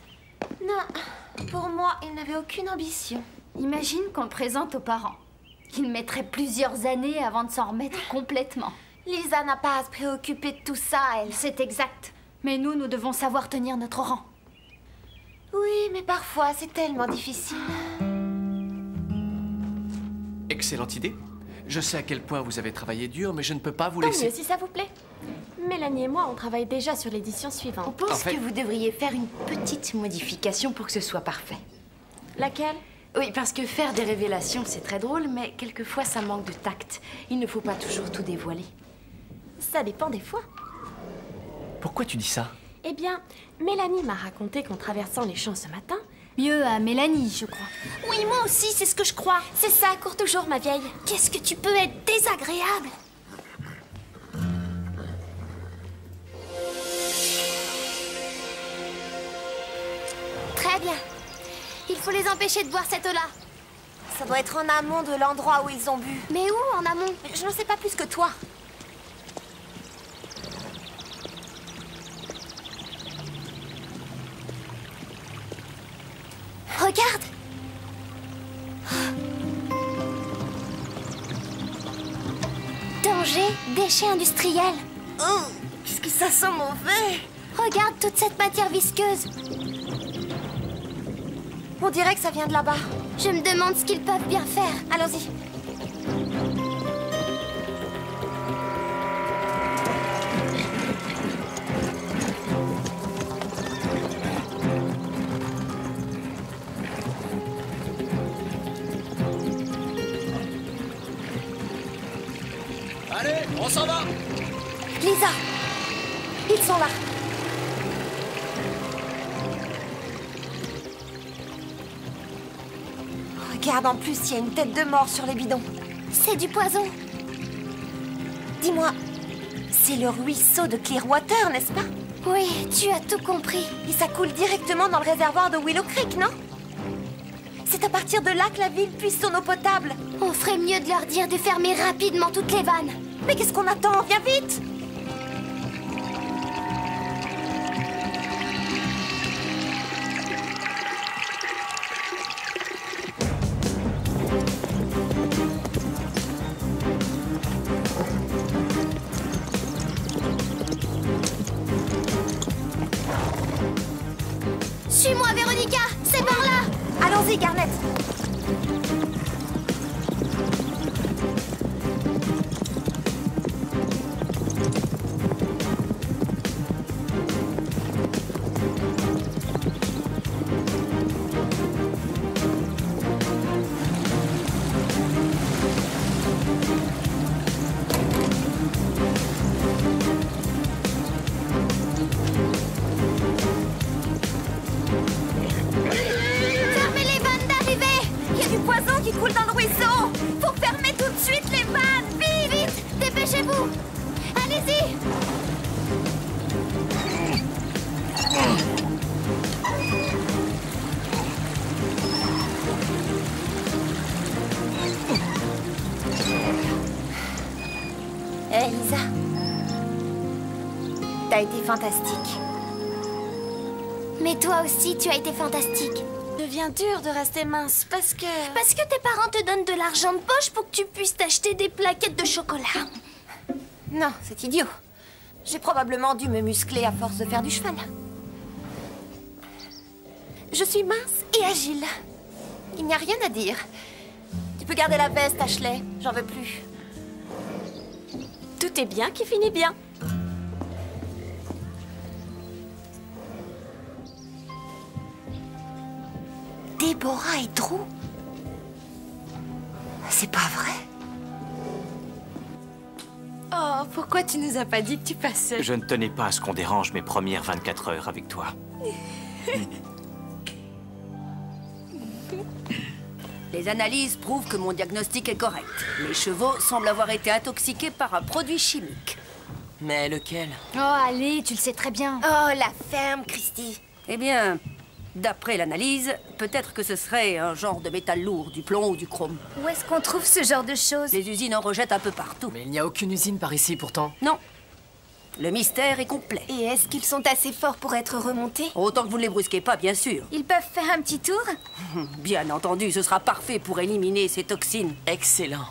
I: Non, pour moi, il n'avait aucune ambition.
P: Imagine qu'on le présente aux parents. Ils mettraient plusieurs années avant de s'en remettre complètement.
I: Lisa n'a pas à se préoccuper de tout ça, elle.
P: C'est exact. Mais nous devons savoir tenir notre rang.
I: Oui, mais parfois, c'est tellement difficile.
G: Excellente idée. Je sais à quel point vous avez travaillé dur, mais je ne peux pas vous
A: Tant
G: laisser...
A: mieux, si ça vous plaît. Mélanie et moi, on travaille déjà sur l'édition suivante.
O: On pense
G: En fait-
O: que vous devriez faire une petite modification pour que ce soit parfait.
A: Laquelle?
O: Oui, parce que faire des révélations, c'est très drôle, mais quelquefois, ça manque de tact. Il ne faut pas toujours tout dévoiler.
A: Ça dépend des fois.
G: Pourquoi tu dis ça?
A: Eh bien, Mélanie m'a raconté qu'en traversant les champs ce matin...
P: Mieux à Mélanie, je crois.
A: Oui, moi aussi, c'est ce que je crois. C'est ça, cours toujours, ma vieille. Qu'est-ce que tu peux être désagréable?
E: Très bien. Il faut les empêcher de boire cette eau-là.
I: Ça doit être en amont de l'endroit où ils ont bu.
E: Mais où en amont?
I: Je n'en sais pas plus que toi.
E: Regarde! Danger, déchets industriels.
I: Oh, qu'est-ce que ça sent mauvais!
E: Regarde toute cette matière visqueuse.
I: On dirait que ça vient de là-bas.
E: Je me demande ce qu'ils peuvent bien faire.
I: Allons-y.
G: Allez, on s'en va!
I: Lisa! Ils sont là. Regarde, en plus, il y a une tête de mort sur les bidons.
E: C'est du poison.
I: Dis-moi, c'est le ruisseau de Clearwater, n'est-ce pas?
E: Oui, tu as tout compris.
I: Et ça coule directement dans le réservoir de Willow Creek, non? C'est à partir de là que la ville puise son eau potable.
E: On ferait mieux de leur dire de fermer rapidement toutes les vannes.
I: Mais qu'est-ce qu'on attend? Viens vite!
E: Suis-moi, Véronica. C'est par là.
I: Allons-y, Garnet.
E: Fermez les vannes d'arrivée.
I: Il y a du poison qui coule dans le ruisseau. Faut fermer tout de suite les vannes.
E: Vite, vite, dépêchez-vous. Allez-y.
I: Hé, Lisa. T'as été fantastique.
E: Mais toi aussi, tu as été fantastique.
A: Devient dur de rester mince parce que...
E: Parce que tes parents te donnent de l'argent de poche pour que tu puisses t'acheter des plaquettes de chocolat.
I: Non, c'est idiot. J'ai probablement dû me muscler à force de faire du cheval. Je suis mince et agile. Il n'y a rien à dire. Tu peux garder la veste, Ashley. J'en veux plus.
A: Tout est bien qui finit bien.
I: Déborah et Drew? C'est pas vrai?
J: Oh, pourquoi tu nous as pas dit que tu passais?
L: Je ne tenais pas à ce qu'on dérange mes premières 24 heures avec toi.
M: Les analyses prouvent que mon diagnostic est correct. Les chevaux semblent avoir été intoxiqués par un produit chimique.
F: Mais lequel?
P: Oh, allez, tu le sais très bien.
I: Oh, la ferme, Christy.
M: Eh bien, d'après l'analyse, peut-être que ce serait un genre de métal lourd, du plomb ou du chrome.
P: Où est-ce qu'on trouve ce genre de choses?
M: Les usines en rejettent un peu partout.
K: Mais il n'y a aucune usine par ici pourtant.
M: Non. Le mystère est complet.
I: Et est-ce qu'ils sont assez forts pour être remontés?
M: Autant que vous ne les brusquez pas, bien sûr.
P: Ils peuvent faire un petit tour?
M: Bien entendu, ce sera parfait pour éliminer ces toxines.
F: Excellent.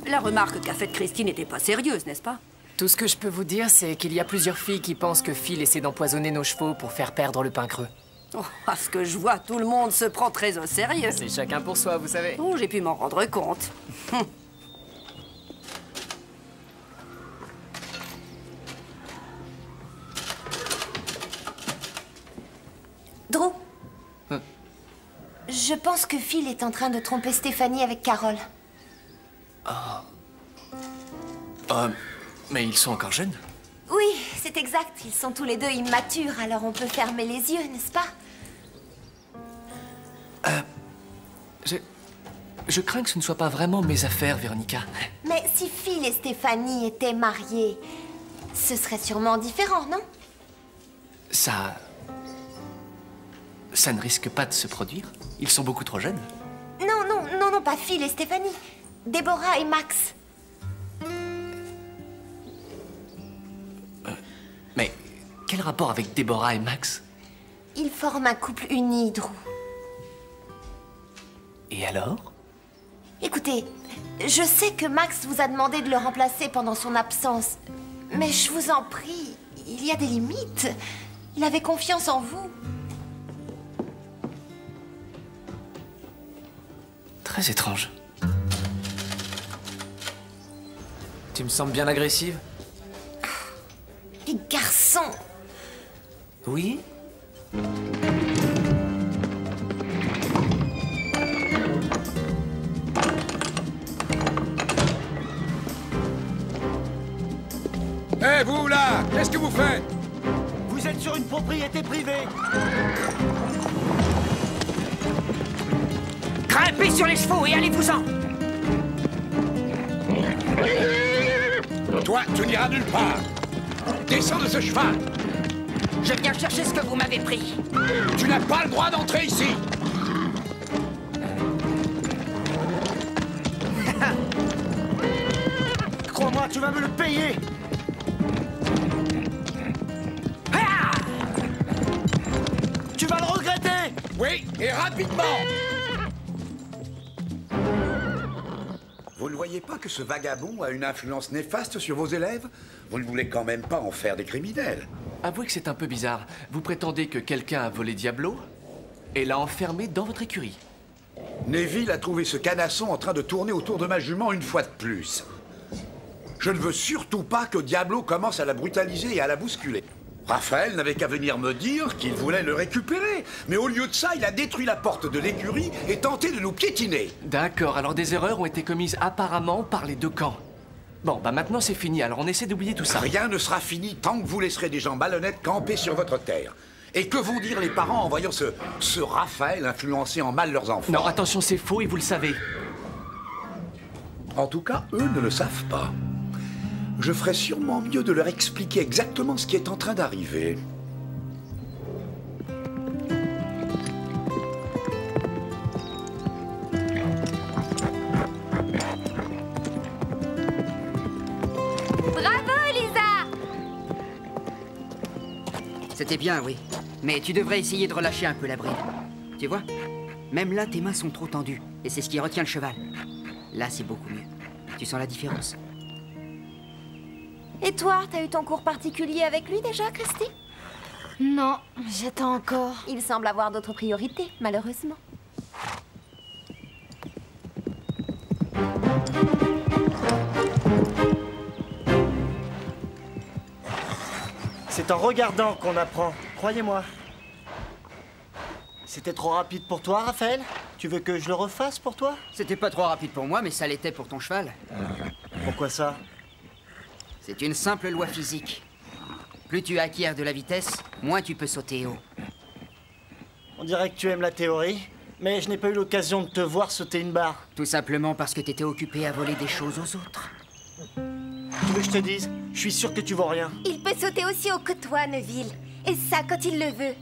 M: La remarque qu'a faite Christine n'était pas sérieuse, n'est-ce pas?
K: Tout ce que je peux vous dire, c'est qu'il y a plusieurs filles qui pensent que Phil essaie d'empoisonner nos chevaux pour faire perdre le pain creux.
M: Oh, à ce que je vois, tout le monde se prend très au sérieux.
K: C'est chacun pour soi, vous savez.
M: Oh, j'ai pu m'en rendre compte.
I: Drew, je pense que Phil est en train de tromper Stéphanie avec Carole.
G: Mais ils sont encore jeunes.
I: Oui, c'est exact. Ils sont tous les deux immatures, alors on peut fermer les yeux, n'est-ce pas?
G: Je crains que ce ne soit pas vraiment mes affaires, Véronica.
I: Mais si Phil et Stéphanie étaient mariés, ce serait sûrement différent, non?
G: Ça ne risque pas de se produire. Ils sont beaucoup trop jeunes.
I: Non, pas Phil et Stéphanie. Déborah et Max.
G: Mais quel rapport avec Déborah et Max?
I: Ils forment un couple uni, Drew.
G: Et alors?
I: Écoutez, je sais que Max vous a demandé de le remplacer pendant son absence. Mais je vous en prie, il y a des limites. Il avait confiance en vous.
G: Très étrange.
K: Tu me sembles bien agressive.
I: Les garçons!
G: Oui?
C: Hé, vous là! Qu'est-ce que vous faites?
D: Vous êtes sur une propriété privée.
B: Grimpez sur les chevaux et allez-vous-en!
C: Toi, tu n'iras nulle part! Descends de ce cheval!
B: Je viens chercher ce que vous m'avez pris.
C: Tu n'as pas le droit d'entrer ici!
D: Crois-moi, tu vas me le payer. Tu vas le regretter.
C: Oui, et rapidement! Vous ne voyez pas que ce vagabond a une influence néfaste sur vos élèves? Vous ne voulez quand même pas en faire des criminels?
G: Avouez que c'est un peu bizarre. Vous prétendez que quelqu'un a volé Diablo et l'a enfermé dans votre écurie.
C: Neville a trouvé ce canasson en train de tourner autour de ma jument une fois de plus. Je ne veux surtout pas que Diablo commence à la brutaliser et à la bousculer. Raphaël n'avait qu'à venir me dire qu'il voulait le récupérer. Mais au lieu de ça, il a détruit la porte de l'écurie et tenté de nous piétiner.
G: D'accord, alors des erreurs ont été commises apparemment par les deux camps. Bon, bah maintenant c'est fini, alors on essaie d'oublier tout ça.
C: Rien ne sera fini tant que vous laisserez des gens malhonnêtes camper sur votre terre. Et que vont dire les parents en voyant ce Raphaël influencer en mal leurs enfants?
G: Non, attention, c'est faux et vous le savez.
C: En tout cas, eux ne le savent pas. Je ferais sûrement mieux de leur expliquer exactement ce qui est en train d'arriver.
I: Bravo, Lisa!
B: C'était bien, oui. Mais tu devrais essayer de relâcher un peu la bride. Tu vois? Même là, tes mains sont trop tendues. Et c'est ce qui retient le cheval. Là, c'est beaucoup mieux. Tu sens la différence?
I: Et toi, t'as eu ton cours particulier avec lui déjà, Christy?
P: Non, j'attends encore.
I: Il semble avoir d'autres priorités, malheureusement.
D: C'est en regardant qu'on apprend, croyez-moi. C'était trop rapide pour toi, Raphaël? Tu veux que je le refasse pour toi?
B: C'était pas trop rapide pour moi, mais ça l'était pour ton cheval.
D: Pourquoi ça?
B: C'est une simple loi physique. Plus tu acquiers de la vitesse, moins tu peux sauter haut.
D: On dirait que tu aimes la théorie, mais je n'ai pas eu l'occasion de te voir sauter une barre.
B: Tout simplement parce que t'étais occupé à voler des choses aux autres.
D: Tu veux que je te dise? Je suis sûr que tu vaux rien.
I: Il peut sauter aussi haut que toi, Neville. Et ça, quand il le veut.